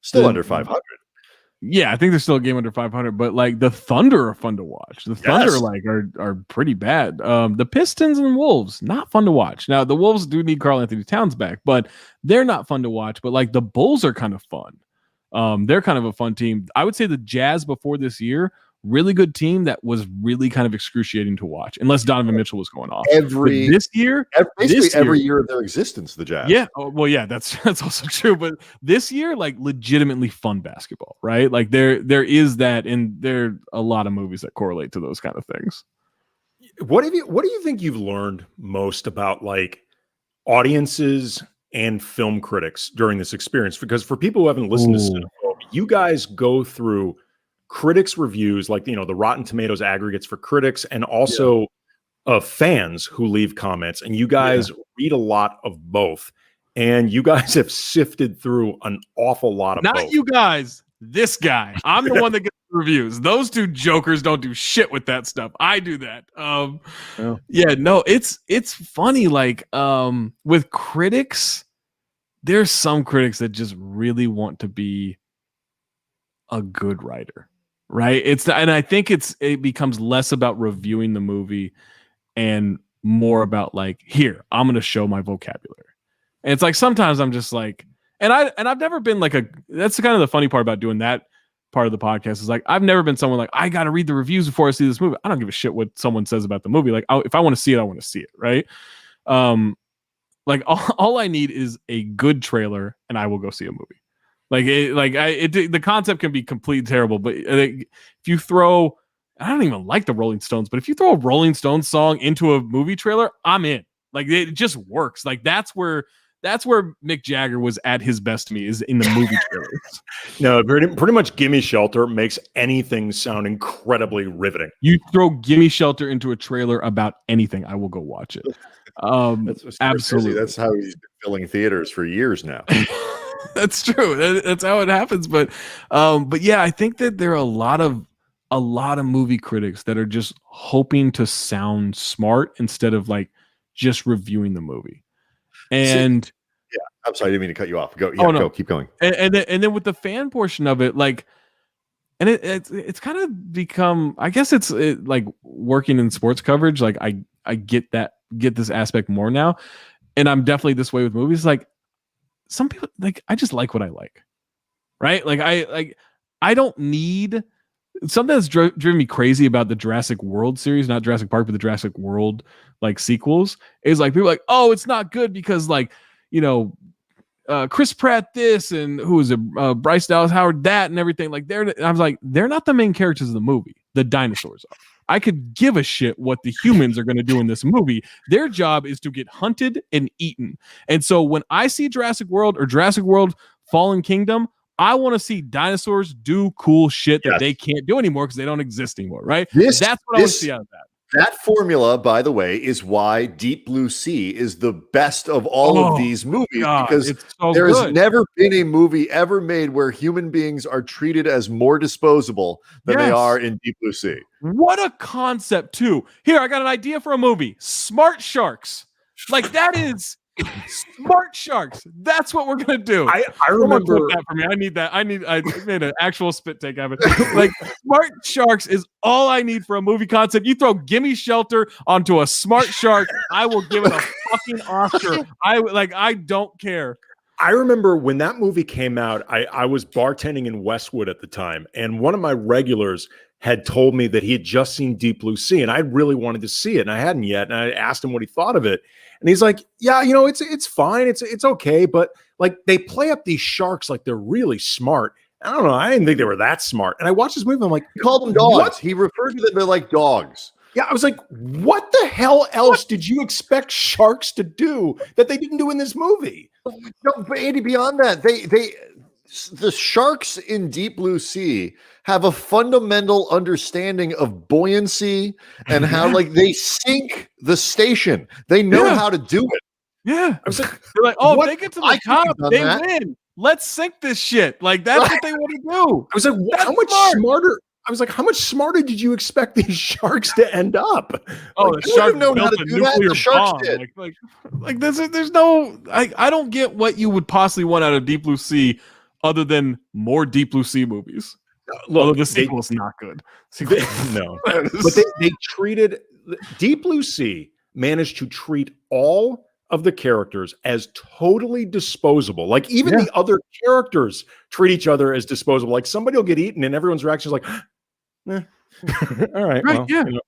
Still under 500. Yeah, I think they're still a game under 500, but like the Thunder are fun to watch. The Thunder are pretty bad. The Pistons and Wolves, not fun to watch. Now the Wolves do need Karl Anthony Towns back, but they're not fun to watch. But like the Bulls are kind of fun. They're kind of a fun team. I would say the Jazz before this year, really good team that was really kind of excruciating to watch, unless Donovan Mitchell was going off. This year, every year of their existence, the Jazz. Yeah, well, yeah, that's also true. But this year, like, legitimately fun basketball, right? Like, there is that, and there are a lot of movies that correlate to those kind of things. What do you think you've learned most about like audiences and film critics during this experience? Because for people who haven't listened to Cinephobe, you guys go through critics reviews, like, you know, the Rotten Tomatoes aggregates for critics, and also fans who leave comments, and you guys read a lot of both, and you guys have sifted through an awful lot of Not both. You guys, this guy. I'm the one that gets the reviews. Those two jokers don't do shit with that stuff. I do that. It's funny, like, with critics, there's some critics that just really want to be a good writer. Right. And I think it becomes less about reviewing the movie and more about like, here, I'm going to show my vocabulary. And it's like, sometimes I'm just like, and I've never been like that's kind of the funny part about doing that part of the podcast is like, I've never been someone like, I got to read the reviews before I see this movie. I don't give a shit what someone says about the movie. Like, if I want to see it, I want to see it. Right. Like all I need is a good trailer and I will go see a movie. The concept can be completely terrible, but if you throw, I don't even like the Rolling Stones, but if you throw a Rolling Stones song into a movie trailer, I'm in. Like, it just works. Like, that's where Mick Jagger was at his best to me, is in the movie trailers. No, pretty much Gimme Shelter makes anything sound incredibly riveting. You throw Gimme Shelter into a trailer about anything, I will go watch it. Absolutely. That's how he's been filling theaters for years now. That's true. That's how it happens. But yeah, I think that there are a lot of movie critics that are just hoping to sound smart instead of like just reviewing the movie. And I'm sorry, I didn't mean to cut you off. Go, keep going. And then with the fan portion of it, like, and it's kind of become, I guess it's like working in sports coverage. Like I get this aspect more now, and I'm definitely this way with movies. Like, some people, like, I just like what I like, right? Like, I don't need something that's driven me crazy about the Jurassic World series, not Jurassic Park, but the Jurassic World like sequels, is like people are like, oh, it's not good because, like, you know, Chris Pratt this and who is it, Bryce Dallas Howard that and everything. Like, I was like, they're not the main characters of the movie. The dinosaurs are. I could give a shit what the humans are going to do in this movie. Their job is to get hunted and eaten. And so when I see Jurassic World or Jurassic World Fallen Kingdom, I want to see dinosaurs do cool shit that they can't do anymore because they don't exist anymore, right? That's what I want to see out of that. That formula, by the way, is why Deep Blue Sea is the best of all of these movies, because there has never been a movie ever made where human beings are treated as more disposable than they are in Deep Blue Sea. What a concept, too. Here, I got an idea for a movie. Smart Sharks. Like, that is Smart Sharks. That's what we're gonna do. I remember that for me. I need that. I made an actual spit take of it. Like, Smart Sharks is all I need for a movie concept. You throw Gimme Shelter onto a Smart Shark, I will give it a fucking Oscar. I don't care. I remember when that movie came out, I was bartending in Westwood at the time, and one of my regulars had told me that he had just seen Deep Blue Sea, and I really wanted to see it, and I hadn't yet. And I asked him what he thought of it, and he's like, "Yeah, you know, it's fine, it's okay, but like they play up these sharks like they're really smart." I don't know, I didn't think they were that smart. And I watched this movie, I'm like, he called them dogs. What? He referred to them, they're like dogs. Yeah, I was like, what the hell else did you expect sharks to do that they didn't do in this movie? No, but Andy, beyond that, the sharks in Deep Blue Sea have a fundamental understanding of buoyancy and how like they sink the station. They know how to do it. Yeah. I was like, they're like, oh, if they get to the top, they win. Let's sink this shit. Like, that's what they want to do. I was like, how much smarter? I was like, how much smarter did you expect these sharks to end up? Oh, like, the shark known how to do that. The sharks did. Like there's no. I don't get what you would possibly want out of Deep Blue Sea, other than more Deep Blue Sea movies. Although the sequel is not good. No, but they treated Deep Blue Sea managed to treat all of the characters as totally disposable. Like even the other characters treat each other as disposable. Like somebody will get eaten and everyone's reaction is like, all right, well, yeah. You know.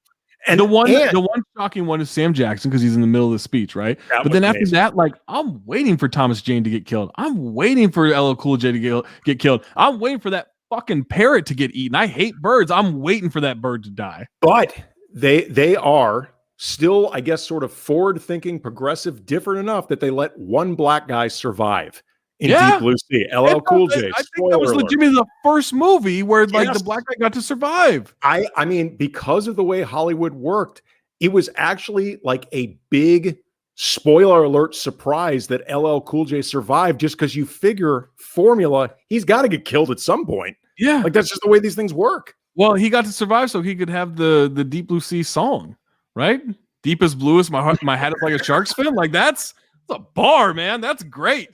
And the one shocking one is Sam Jackson because he's in the middle of the speech, right? But then after that, like I'm waiting for Thomas Jane to get killed. I'm waiting for LL Cool J to get killed. I'm waiting for that fucking parrot to get eaten. I hate birds. I'm waiting for that bird to die. But they are still, I guess, sort of forward-thinking, progressive, different enough that they let one black guy survive in Deep Blue Sea. LL Cool J. I think that was legitimately the first movie where like the black guy got to survive. I mean, because of the way Hollywood worked, it was actually like a big spoiler alert surprise that LL Cool J survived, just because you figure formula, he's got to get killed at some point. Yeah. Like that's just the way these things work. Well, he got to survive so he could have the Deep Blue Sea song, right? Deep as bluest, my hat is like a shark's fin. Like that's a bar, man. That's great.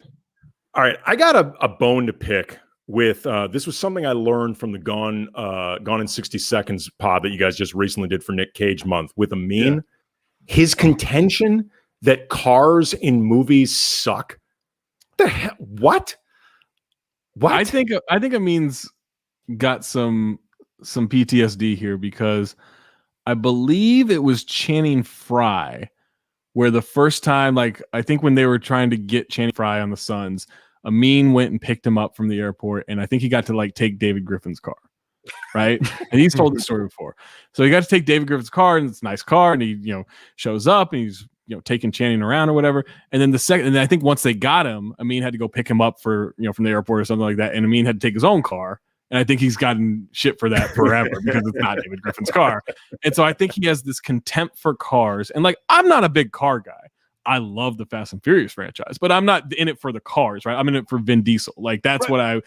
All right, I got a bone to pick with this was something I learned from the Gone in 60 Seconds pod that you guys just recently did for Nick Cage month with Amin. Yeah. His contention that cars in movies suck. The hell? What? I think Amin's got some PTSD here because I believe it was Channing Frye where the first time, like I think when they were trying to get Channing Frye on the Suns, Amin went and picked him up from the airport, and I think he got to like take David Griffin's car, right? And he's told the story before. So he got to take David Griffin's car, and it's a nice car, and he shows up and he's taking Channing around or whatever. And then and I think once they got him, Amin had to go pick him up for from the airport or something like that, and Amin had to take his own car. And I think he's gotten shit for that forever because it's not David Griffin's car. And so I think he has this contempt for cars. And like, I'm not a big car guy. I love the Fast and Furious franchise, but I'm not in it for the cars, right? I'm in it for Vin Diesel. Like that's what I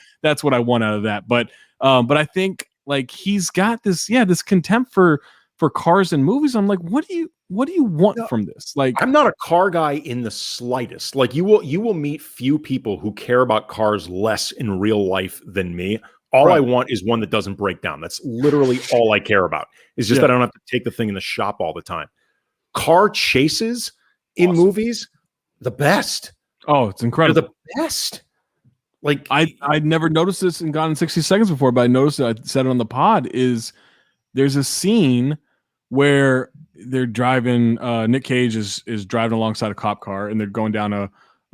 want out of that. But I think like he's got this contempt for cars and movies. I'm like, what do you want from this? Like, I'm not a car guy in the slightest. Like you will meet few people who care about cars less in real life than me. All I want is one that doesn't break down. That's literally all I care about. Is just that I don't have to take the thing in the shop all the time. Car chases in movies, the best. Oh, it's incredible. They're the best. Like I'd never noticed this in Gone in 60 Seconds before, but I noticed it. I said it on the pod. Is there's a scene where they're driving. Nick Cage is driving alongside a cop car, and they're going down a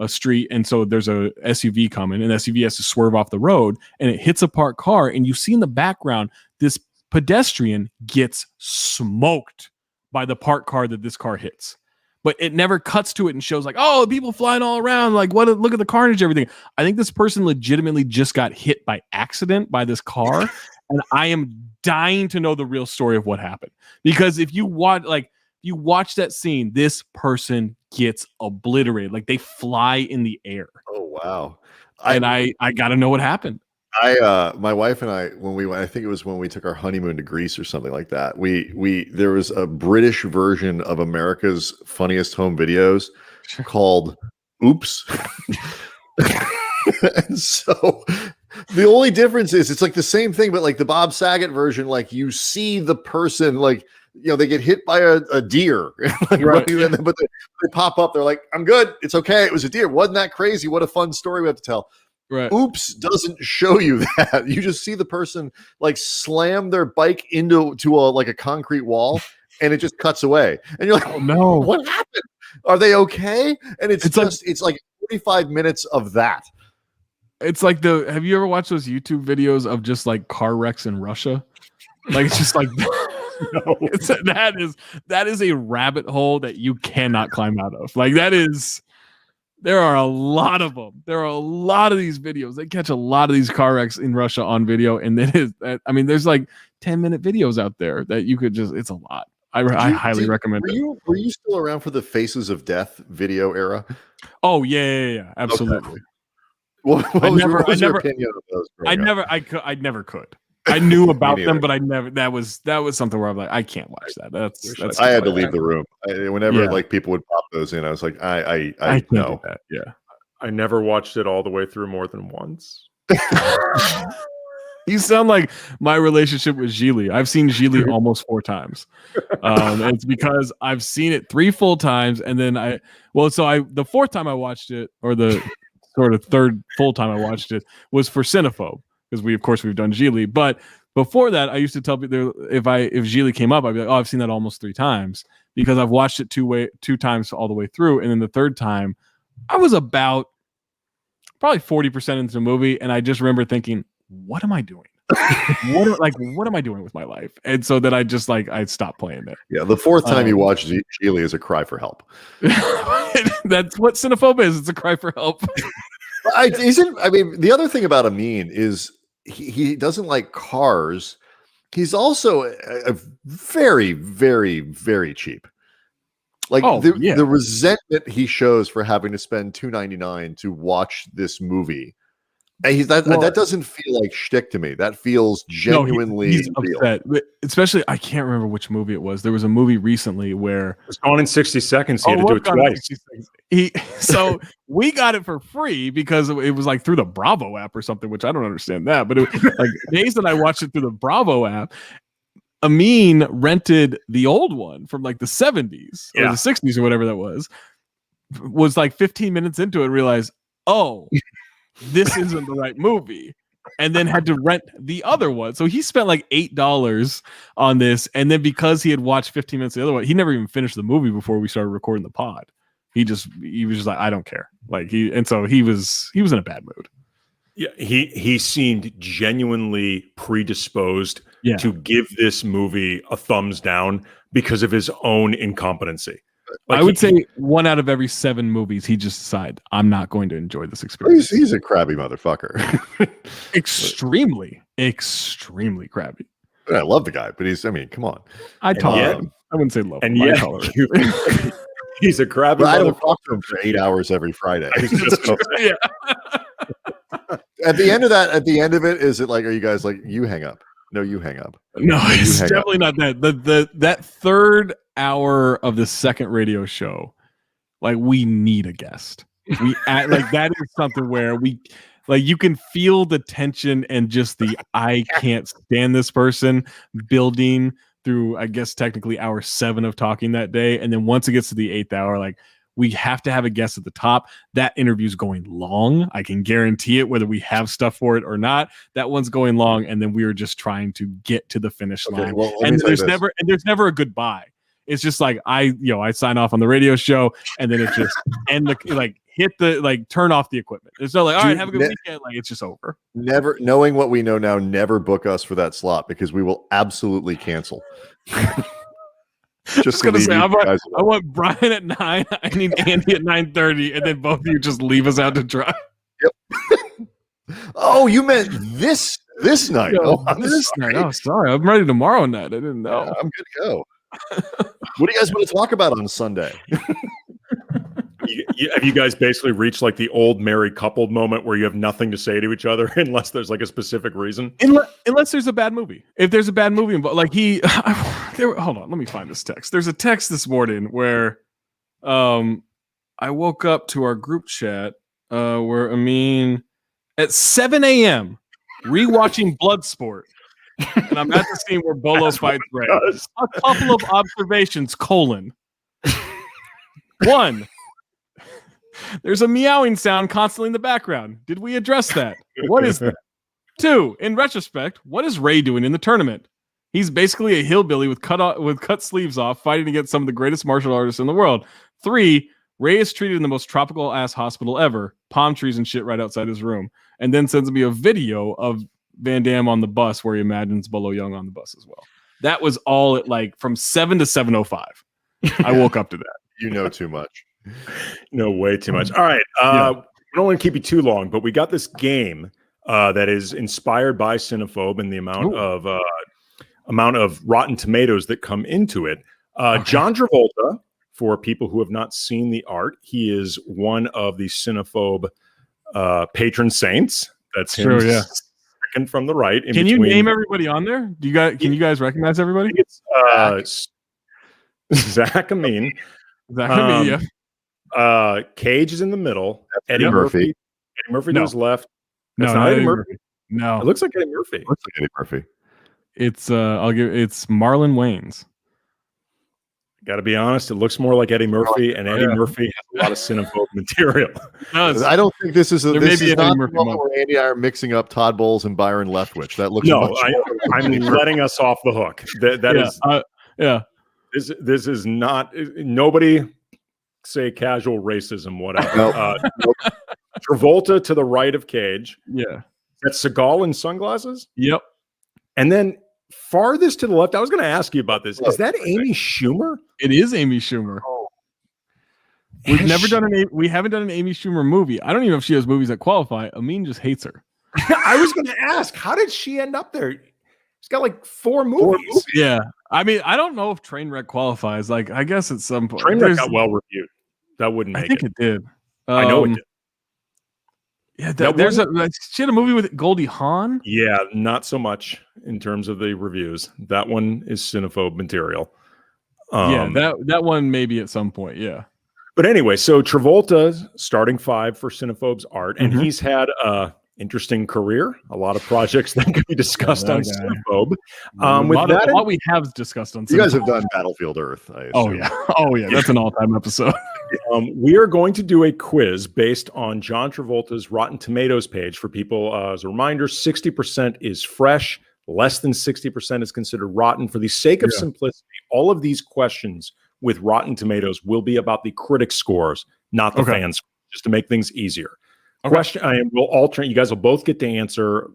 street, and so there's a SUV coming, and the SUV has to swerve off the road, and it hits a parked car, and you see in the background this pedestrian gets smoked by the parked car that this car hits, but it never cuts to it and shows like, oh, people flying all around, like what? Look at the carnage, everything. I think this person legitimately just got hit by accident by this car, and I am dying to know the real story of what happened, because if you watch that scene, this person gets obliterated. Like they fly in the air. Oh, wow. I got to know what happened. My wife and I, when we went, I think it was when we took our honeymoon to Greece or something like that. There was a British version of America's Funniest Home Videos called Oops. And so the only difference is it's like the same thing, but like the Bob Saget version, like you see the person like, they get hit by a deer, like, right. But they pop up. They're like, I'm good. It's okay. It was a deer. Wasn't that crazy? What a fun story we have to tell. Right. Oops doesn't show you that. You just see the person like slam their bike into a concrete wall, and it just cuts away. And you're like, oh no, what happened? Are they okay? And it's like 45 minutes of that. It's like have you ever watched those YouTube videos of just like car wrecks in Russia? Like it's just like no. That is a rabbit hole that you cannot climb out of. Like there are a lot of them. There are a lot of these videos. They catch a lot of these car wrecks in Russia on video, and there's like 10-minute videos out there that you could it's a lot. I highly recommend it. Were you still around for the Faces of Death video era? Oh yeah, absolutely. Okay. What was your opinion of those? I never could. I knew about them, but I never. That was something where I'm like, I can't watch that. That's. I had to leave the room. Whenever like people would pop those in, I was like, I know. That. Yeah, I never watched it all the way through more than once. You sound like my relationship with Gigli. I've seen Gigli almost 4 times. It's because I've seen it 3 full times, and then the 4th time I watched it, or the sort of 3rd full time I watched it, was for Cinephobe, because we've done Gigli. But before that, I used to tell people if Gigli came up, I'd be like, oh, I've seen that almost 3 times, because I've watched it 2 times all the way through, and then the 3rd time, I was about probably 40% into the movie, and I just remember thinking, what am I doing? what am I doing with my life? And so then I just I stopped playing it. Yeah, the 4th time you watch Gigli is a cry for help. That's what Cinephobe is. It's a cry for help. The other thing about Amin is he doesn't like cars. He's also a very, very, very cheap. The resentment he shows for having to spend $2.99 to watch this movie. And that doesn't feel like shtick to me. That feels genuinely he's real. Upset. Especially, I can't remember which movie it was. There was a movie recently where it's Gone in 60 Seconds. He had to do it twice. So we got it for free because it was through the Bravo app or something, which I don't understand that. But Days and I watched it through the Bravo app. Amin rented the old one from the 70s or the 60s or whatever that was 15 minutes into it and realized, oh, this isn't the right movie, and then had to rent the other one. So he spent $8 on this, and then because he had watched 15 minutes of the other one, he never even finished the movie before we started recording the pod. He was just I don't care. So he was in a bad mood. Yeah, he seemed genuinely predisposed to give this movie a thumbs down because of his own incompetency. I would say 1 out of every 7 movies, he just decided, I'm not going to enjoy this experience. He's a crabby motherfucker. Extremely crabby. I love the guy, but come on. I tolerate him. I wouldn't say love him. And he's a crabby motherfucker. I don't talk to him for 8 hours every Friday. He's just At the end of it, is it are you guys you hang up? No, you hang up. No, it's definitely not that. That 3rd hour of the 2nd radio show, we need a guest. We that is something where we you can feel the tension and just the I can't stand this person building through, I guess technically hour 7 of talking that day, and then once it gets to the 8th hour, we have to have a guest at the top. That interview's going long. I can guarantee it, whether we have stuff for it or not. That one's going long, and then we are just trying to get to the finish line. Well, and there's never a goodbye. It's just I sign off on the radio show, and then it's just hit the turn off the equipment. It's not all right, have a good weekend. It's just over. Never, knowing what we know now, never book us for that slot because we will absolutely cancel. Just gonna say, I want Brian at 9. I need Andy at 9:30, and then both of you just leave us out to dry. Yep. Oh, you meant this night? Night. Oh, sorry. I'm ready tomorrow night. I didn't know. Yeah, I'm good to go. What do you guys want to talk about on Sunday? Have you guys basically reached the old married couple moment where you have nothing to say to each other unless there's a specific reason? Unless there's a bad movie. If there's a bad movie, hold on, let me find this text. There's a text this morning where I woke up to our group chat where at 7 a.m. rewatching Bloodsport. And I'm at the scene where Bolo fights Ray. A couple of observations, : 1, there's a meowing sound constantly in the background. Did we address that? What is that? 2, in retrospect, what is Ray doing in the tournament? He's basically a hillbilly with cut sleeves off, fighting against some of the greatest martial artists in the world. 3, Ray is treated in the most tropical ass hospital ever, palm trees and shit right outside his room, and then sends me a video of Van Damme on the bus where he imagines Bolo Young on the bus as well. That was all at from 7 to 7:05. I woke up to that. You know too much. No, way too much. All right. We don't want to keep you too long, but we got this game that is inspired by Cinephobe and the amount of Rotten Tomatoes that come into it. John Travolta, for people who have not seen the art, he is one of the Cinephobe patron saints. That's him. Sure, yeah. Second from the right. Can you name everybody on there? Can you guys recognize everybody? It's Zach Amin. Yeah. Cage is in the middle. Eddie Murphy. Eddie Murphy to his left. That's not Eddie Murphy. No. It looks like Eddie Murphy. Looks like Eddie Murphy. It's it's Marlon Wayans. Got to be honest, it looks more like Eddie Murphy, and Eddie Murphy has a lot of Cinephobe material. I don't think this is There this may be is an Eddie not the Murphy moment where Andy and I are mixing up Todd Bowles and Byron Leftwich. That looks No, much I'm letting us off the hook. That is yeah. This is not nobody say casual racism, whatever. Nope. Travolta to the right of Cage. Yeah. That's Seagal in sunglasses. Yep. And then farthest to the left, I was going to ask you about this. Is that Amy Schumer? It is Amy Schumer. Oh. We haven't done an Amy Schumer movie. I don't even know if she has movies that qualify. Amin just hates her. I was going to ask, how did she end up there? She's got like four movies. Yeah. I mean, I don't know if Trainwreck qualifies. Like, I guess at some point. Trainwreck got well reviewed. That wouldn't make I think it did. I know it did. Yeah, she had a movie with Goldie Hawn. Yeah, not so much in terms of the reviews. That one is Cinephobe material. That one maybe at some point. Yeah. But anyway, so Travolta starting 5 for Cinephobe's art, and he's had a interesting career. A lot of projects that can be discussed on Cinephobe. A lot we have discussed on Cinephobe. You guys have done Battlefield Earth, I assume. Oh yeah, that's an all-time episode. We are going to do a quiz based on John Travolta's Rotten Tomatoes page for people. As a reminder, 60% is fresh, less than 60% is considered rotten. For the sake of simplicity, all of these questions with Rotten Tomatoes will be about the critic scores, not the fan scores, just to make things easier. Question, we'll alternate. You guys will both get to answer.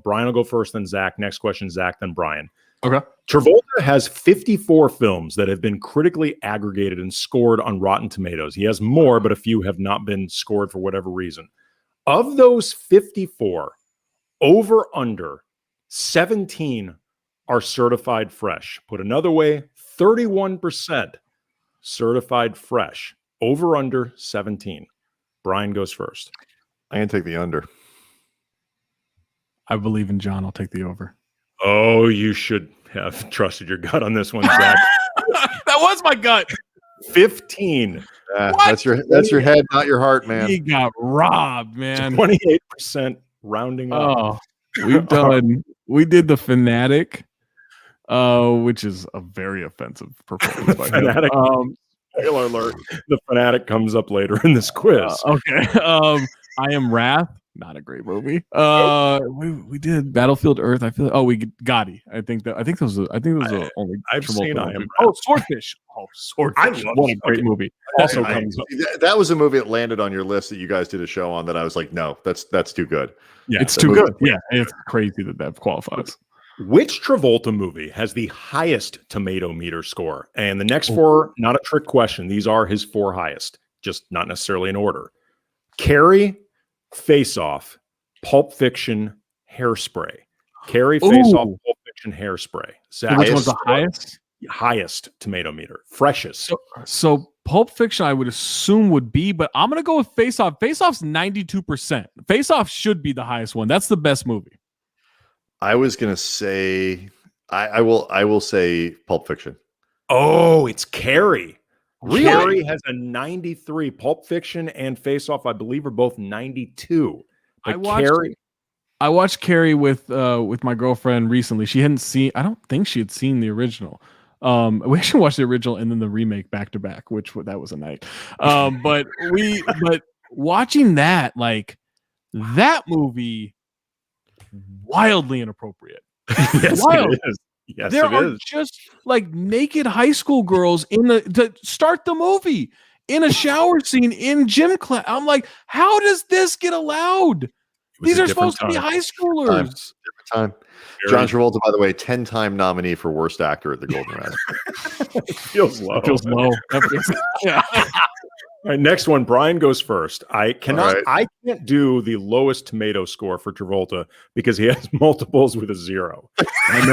Brian will go first, then Zach. Next question, Zach, then Brian. Okay. Travolta has 54 films that have been critically aggregated and scored on Rotten Tomatoes. He has more, but a few have not been scored for whatever reason. Of those 54, over under 17 are certified fresh. Put another way, 31% certified fresh. Over under 17. Brian goes first. I'm going to take the under. I believe in John. I'll take the over. Oh, you should have trusted your gut on this one, Zach. That was my gut. 15. That's your head, not your heart, man. He got robbed, man. 28% rounding up. Oh, we did the Fanatic, which is a very offensive performance by Fanatic. Spoiler alert. The Fanatic comes up later in this quiz. Okay. I Am Wrath. Not a great movie. We did Battlefield Earth. I feel we Gotti. I think those are the only. I've seen I Am. Swordfish. Swordfish. What a great movie. Also comes up. That was a movie that landed on your list that you guys did a show on. That I was like, no, that's too good. Yeah, it's too good. Yeah, it's crazy that qualifies. Which Travolta movie has the highest tomato meter score? And the next 4, not a trick question. These are his 4 highest, just not necessarily in order. Carrie, Face Off, Pulp Fiction, Hairspray. Carrie, Face Off, Pulp Fiction, Hairspray. Zach, which one's the highest? Highest tomato meter, freshest. So Pulp Fiction, I would assume would be, but I'm gonna go with Face Off. Face Off's 92%. Face Off should be the highest one. That's the best movie. I was gonna say, I will say Pulp Fiction. Oh, it's Carrie. Really? Carrie has a 93. Pulp Fiction and Face Off, I believe, are both 92. I watched Carrie with my girlfriend recently. She hadn't seen. I don't think she had seen the original. We actually watched the original and then the remake back to back, which that was a night. But watching that, like that movie, wildly inappropriate. Yes, it is. Yes, there are just like naked high school girls to start the movie in a shower scene in gym class. I'm like, how does this get allowed? These are supposed to be high schoolers. Different time. John Travolta, by the way, 10-time nominee for worst actor at the Golden Raspberry. Feels low. Yeah. All right, next one. Brian goes first. I can't do the lowest tomato score for Travolta because he has multiples with a 0. I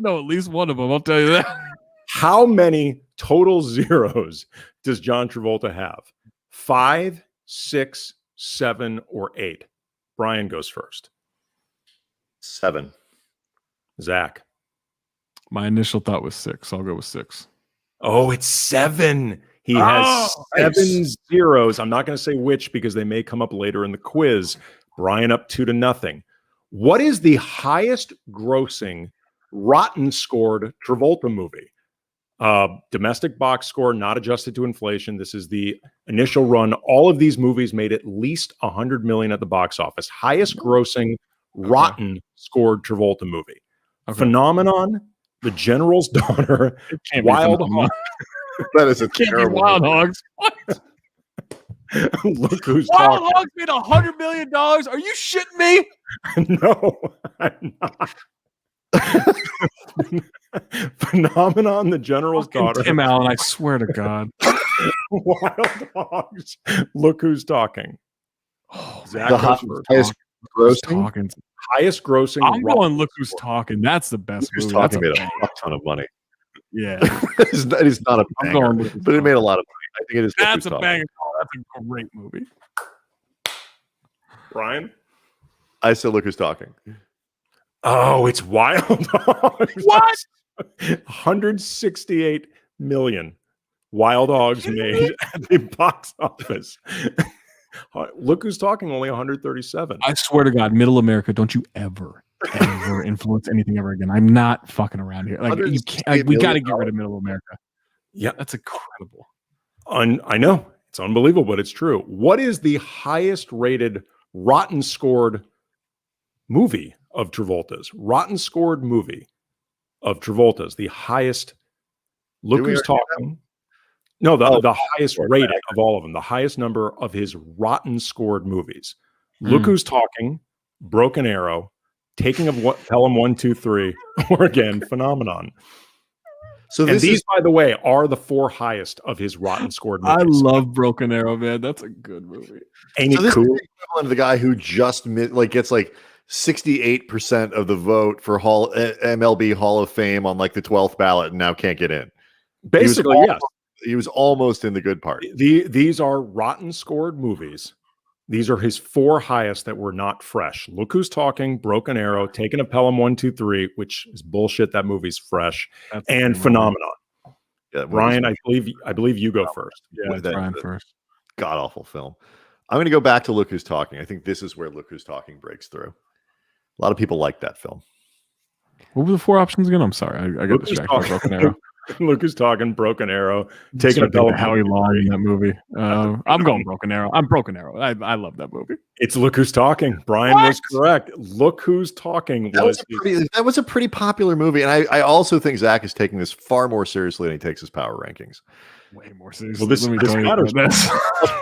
know at least one of them. I'll tell you that. How many total zeros does John Travolta have? 5, 6, 7, or 8? Brian goes first. 7. Zach. My initial thought was 6. I'll go with 6. Oh, it's 7. He has 7 zeros. I'm not going to say which because they may come up later in the quiz. Brian up 2-0. What is the highest grossing Rotten scored Travolta movie? Domestic box score, not adjusted to inflation. This is the initial run. All of these movies made at least 100 million at the box office. Highest grossing Rotten scored Travolta movie. Okay. Phenomenon, The General's Daughter, Wild Hogs. That is a terrible Wild Hogs. What? Look who's Wild talking. Hogs made $100 million. Are you shitting me? No, I'm not. Phenomenon, The General's Daughter. Tim Allen, I swear to God. Wild Hogs. Look who's talking. Oh, Zach the highest grossing. Highest grossing. I'm going. Look who's talking. That's the best Look Who's movie. Talking made a fuck ton of money. Yeah, it is not a banger, but it made a lot of money. I think it is. That's a banger. That's a great movie. Brian, I said, Look Who's Talking. Oh, it's Wild Hogs. What? 168 million. Wild Hogs made at the box office. Look Who's Talking, only 137. I swear to God, Middle America, don't you ever influence anything ever again. I'm not fucking around here. Like you can't. We got to get rid of Middle America. Yeah, that's incredible. I know it's unbelievable, but it's true. What is the highest rated Rotten scored movie of Travolta's? Rotten scored movie of Travolta's, the highest. Look Who's Talking. No, the highest rated of all of them, the highest number of his Rotten scored movies. Look Who's Talking, Broken Arrow, Taking of Pelham 1, 2, 3, or again, Phenomenon. So these, by the way, are the 4 highest of his Rotten scored movies. I love Broken Arrow, man. That's a good movie. Ain't it cool? The guy who just gets 68% of the vote for MLB Hall of Fame on the 12th ballot and now can't get in. Basically, yes. He was almost in the good part. These are Rotten scored movies. These are his 4 highest that were not fresh. Look Who's Talking, Broken Arrow, Taking a Pelham 1, 2, 3, which is bullshit. That movie's fresh. And Phenomenon. Yeah, Brian, I believe you go first. Yeah, Brian first. God awful film. I'm going to go back to Look Who's Talking. I think this is where Look Who's Talking breaks through. A lot of people like that film. What were the 4 options again? I'm sorry, I got distracted by Broken Arrow. Look Who's Talking, Broken Arrow, Taking a Pelham. Howie Long in that movie. I'm going Broken Arrow. I'm Broken Arrow. I love that movie. It's Look Who's Talking. Brian was correct. Look Who's Talking that was a pretty popular movie, and I also think Zach is taking this far more seriously than he takes his power rankings. Way more seriously. Well, this matters.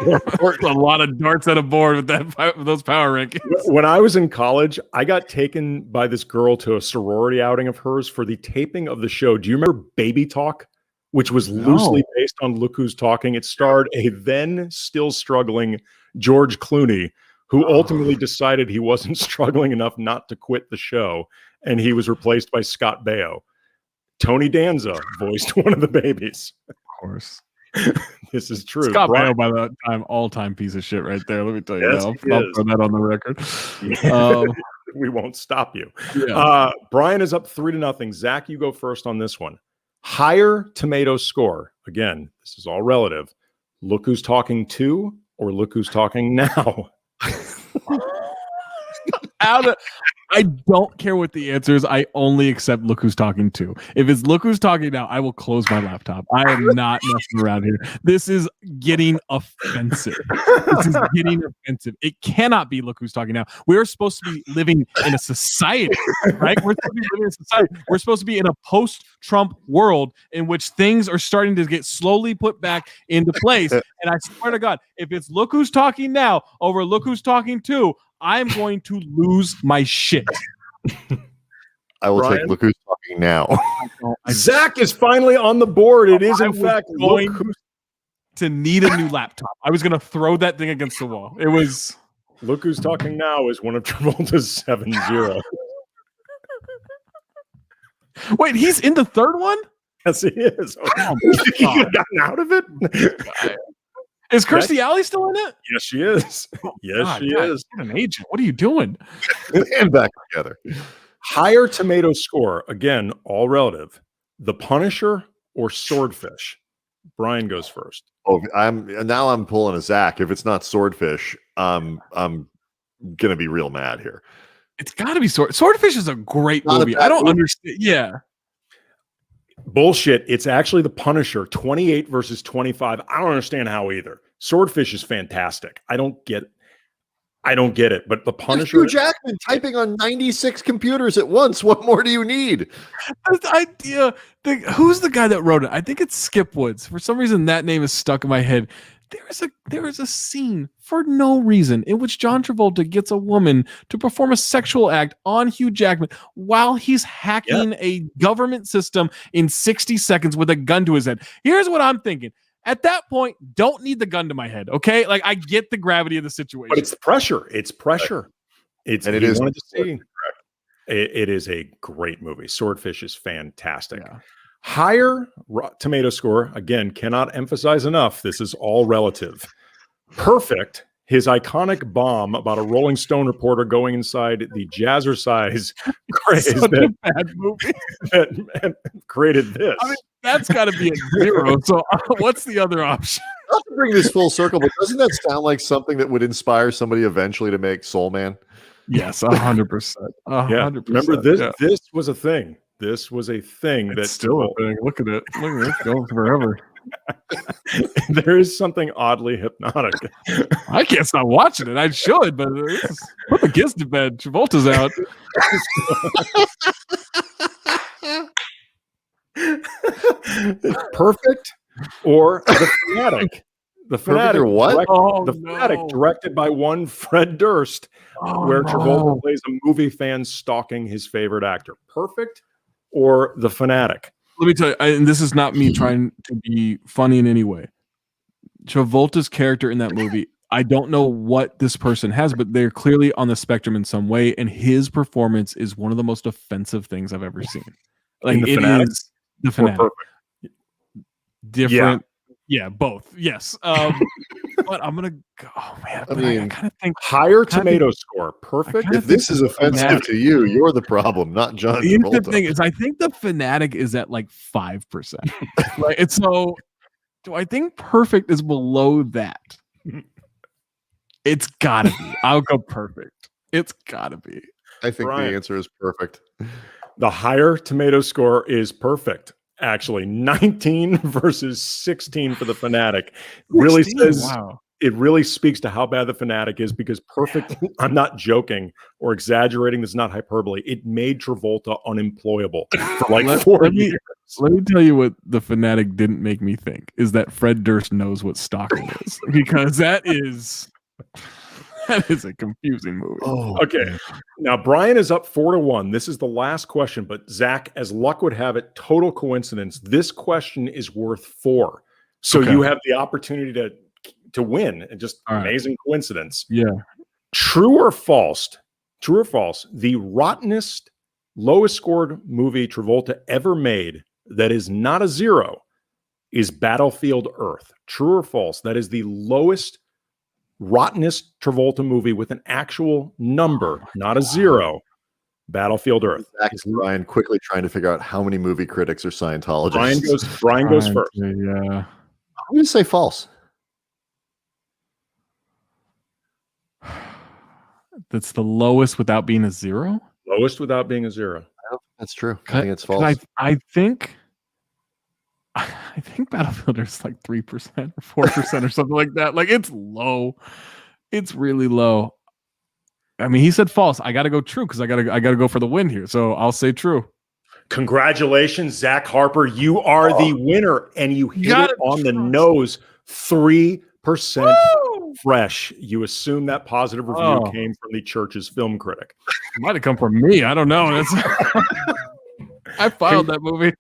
A lot of darts at a board with those power rankings. When I was in college, I got taken by this girl to a sorority outing of hers for the taping of the show. Do you remember Baby Talk, which was loosely based on Look Who's Talking? It starred a then still struggling George Clooney, who ultimately decided he wasn't struggling enough not to quit the show, and he was replaced by Scott Baio. Tony Danza voiced one of the babies. Of course. This is true. Scott Baio, by that time, all-time piece of shit right there. Let me tell you. Yes, I'll put that on the record. We won't stop you. Yeah. Brian is up 3-0. Zach, you go first on this one. Higher tomato score. Again, this is all relative. Look Who's Talking 2 or Look Who's Talking Now? I don't care what the answer is. I only accept Look Who's Talking 2. If it's Look Who's Talking Now, I will close my laptop. I am not messing around here. This is getting offensive. It cannot be Look Who's Talking Now. We're supposed to be living in a society, right? We're supposed to be living in a society. We're supposed to be in a post-Trump world in which things are starting to get slowly put back into place. And I swear to God, if it's Look Who's Talking Now over Look Who's Talking 2, I'm going to lose my shit. I will take Look Who's Talking Now. Zach is finally on the board. It is, in fact, going to need a new laptop. I was going to throw that thing against the wall. It was. Look Who's Talking Now is one of Travolta's 7-0. Wait, he's in the third one? Yes, he is. You think he could have gotten out of it? Is Kirstie Alley still in it? Yes, she is. Yes, she is. Get an agent. What are you doing? And back together. Higher tomato score. Again, all relative. The Punisher or Swordfish? Brian goes first. Oh, I'm pulling a Zach. If it's not Swordfish, I'm gonna be real mad here. It's got to be Swordfish is a great movie. I don't understand. Yeah. Bullshit. It's actually The Punisher, 28 versus 25. I don't understand how either. Swordfish is fantastic. I don't get it. But The Punisher. Hugh Jackman typing on 96 computers at once. What more do you need? This idea. Who's the guy that wrote it? I think it's Skip Woods. For some reason, that name is stuck in my head. There is a scene for no reason in which John Travolta gets a woman to perform a sexual act on Hugh Jackman while he's hacking a government system in 60 seconds with a gun to his head. Here's what I'm thinking. At that point, don't need the gun to my head, okay? Like, I get the gravity of the situation. But it's pressure. It's pressure. It is. It is a great movie. Swordfish is fantastic. Yeah. Higher tomato score, again, cannot emphasize enough. This is all relative. Perfect. His iconic bomb about a Rolling Stone reporter going inside the jazzercise craze a bad movie that created this. I mean, that's got to be a 0. So what's the other option? Not to bring this full circle, but doesn't that sound like something that would inspire somebody eventually to make Soul Man? Yes, 100%. Yeah. Remember this? Yeah. This was a thing. This was a thing. It's still a thing. Look at it. It's going forever. There is something oddly hypnotic. I can't stop watching it. I should, but put the kids to bed. Travolta's out. Perfect or The Fanatic. The Fanatic, or what? Fanatic, directed by one Fred Durst, where Travolta plays a movie fan stalking his favorite actor. Perfect or The Fanatic? Let me tell you, and this is not me trying to be funny in any way. Travolta's character in that movie, I don't know what this person has, but they're clearly on the spectrum in some way, and his performance is one of the most offensive things I've ever seen. Like, it is The Fanatic. Different. Yeah, both. Yes. But I'm gonna go. Oh man, I mean, I kind of think higher tomato score. Perfect. If this is offensive to you, you're the problem, not John Travolta. The thing is, I think The Fanatic is at like 5%. Right. And so, do I think Perfect is below that? It's gotta be. I'll go Perfect. It's gotta be. I think the answer is Perfect. The higher tomato score is Perfect. Actually, 19 versus 16 for The Fanatic. Really says, wow. It really speaks to how bad The Fanatic is, because Perfect, I'm not joking or exaggerating, this is not hyperbole, it made Travolta unemployable for like 4 years. Let me tell you what The Fanatic didn't make me think, is that Fred Durst knows what stalking is, because that is a confusing movie. Oh, okay. Now, Brian is up 4-1. This is the last question, but Zach, as luck would have it, total coincidence, this question is worth 4. So you have the opportunity to win, and just amazing coincidence. Yeah. True or false, the rottenest, lowest scored movie Travolta ever made that is not a 0 is Battlefield Earth. True or false? That is the lowest, rottenest Travolta movie with an actual number, not a 0. Battlefield Earth. Brian quickly trying to figure out how many movie critics are Scientologists. Brian goes first. Yeah. I'm going to say false. That's the lowest without being a 0? Lowest without being a 0. I don't think that's true. I think it's false. I think Battlefield is like 3% or 4% or something like that. Like, it's low. It's really low. I mean, he said false. I got to go true because I got to go for the win here. So I'll say true. Congratulations, Zach Harper. You are the winner, and you hit it on the nose. 3% fresh. You assume that positive review came from the Church's film critic. It might have come from me. I don't know. I filed that movie.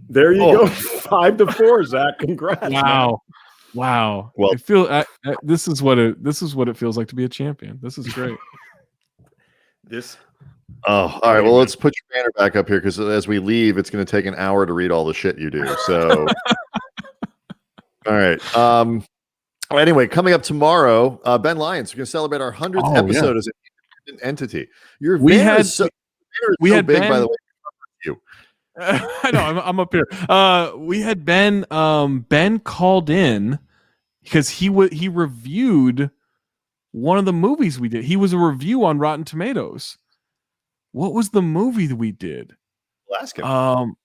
There you go. 5-4, Zach. Congrats. Wow. Well, this is what it feels like to be a champion. This is great. All right. Well, let's put your banner back up here, because as we leave, it's going to take an hour to read all the shit you do. So, all right. Anyway, coming up tomorrow, Ben Lyons, we're going to celebrate our 100th episode as an independent entity. We had big, Ben, by the way. I know. I'm up here. We had Ben. Ben called in because he reviewed one of the movies we did. He was a review on Rotten Tomatoes. what was the movie that we did? Ask him.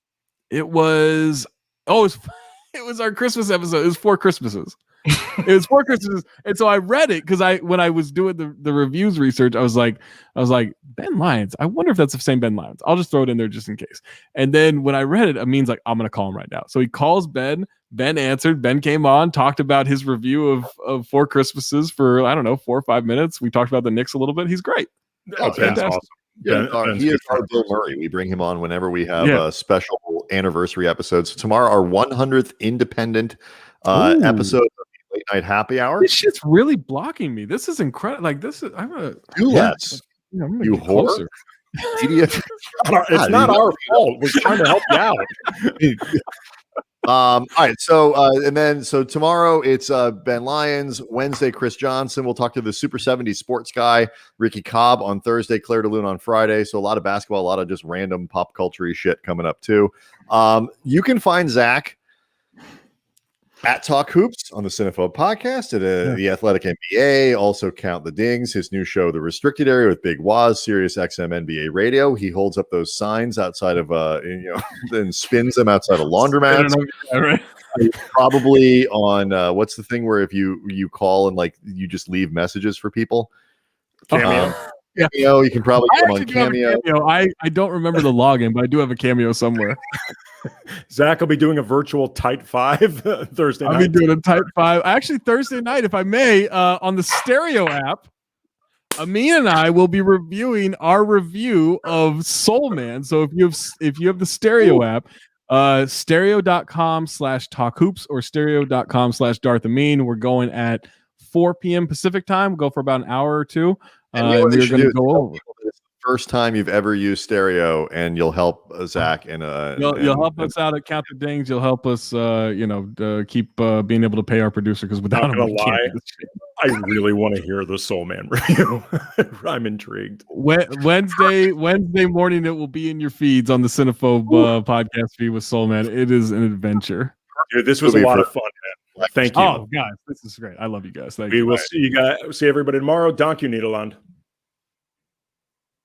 It was it was our Christmas episode. It was 4 Christmases. It was 4 Christmases, and so I read it because when I was doing the reviews research, I was like Ben Lyons. I wonder if that's the same Ben Lyons. I'll just throw it in there just in case. And then when I read it, it means like I'm gonna call him right now. So he calls Ben. Ben answered. Ben came on, talked about his review of 4 Christmases for I don't know 4 or 5 minutes. We talked about the Knicks a little bit. He's great. Oh, Ben's awesome. Yeah, he is our Bill Murray. We bring him on whenever we have special anniversary episodes. So tomorrow, our 100th independent episode of the Late Night Happy Hour. This shit's really blocking me. This is incredible. Like this is. I'm gonna do less. You whore. It's not our fault. We're trying to help you out. All right, so tomorrow it's Ben Lyons. Wednesday, Chris Johnson. We'll talk to the Super 70s sports guy, Ricky Cobb, on Thursday, Claire DeLune on Friday. So a lot of basketball, a lot of just random pop culture shit coming up too. You can find Zach at Talk Hoops on the Cinephobe podcast, at the Athletic NBA. Also Count the Dings, his new show, The Restricted Area with Big Waz, Sirius XM NBA Radio. He holds up those signs outside of then spins them outside of laundromats. Probably on what's the thing where if you call and like you just leave messages for people? Cameo. Cameo, you can probably come on Cameo. I don't remember the login, but I do have a Cameo somewhere. Zach will be doing a virtual Tight 5 Thursday night. I'll be doing a Tight 5. Actually, Thursday night, if I may, on the Stereo app, Amin and I will be reviewing our review of Soul Man. So if you have the Stereo app, stereo.com/talkhoops or stereo.com/Darth Amin. We're going at 4 p.m. Pacific time. We'll go for about an hour or two. And we're going to go over. It's the first time you've ever used stereo, and you'll help Zach and you'll help us out at Count the Dings. You'll help us, keep being able to pay our producer because without him, we can't do this shit. I really want to hear the Soul Man review. I'm intrigued. Wednesday morning, it will be in your feeds on the Cinephobe podcast feed with Soul Man. It is an adventure. Dude, this was a lot of fun, man. Thank you. Oh, guys, this is great. I love you guys. Thank we you. will see you guys. See everybody tomorrow. Donk you, Niederland.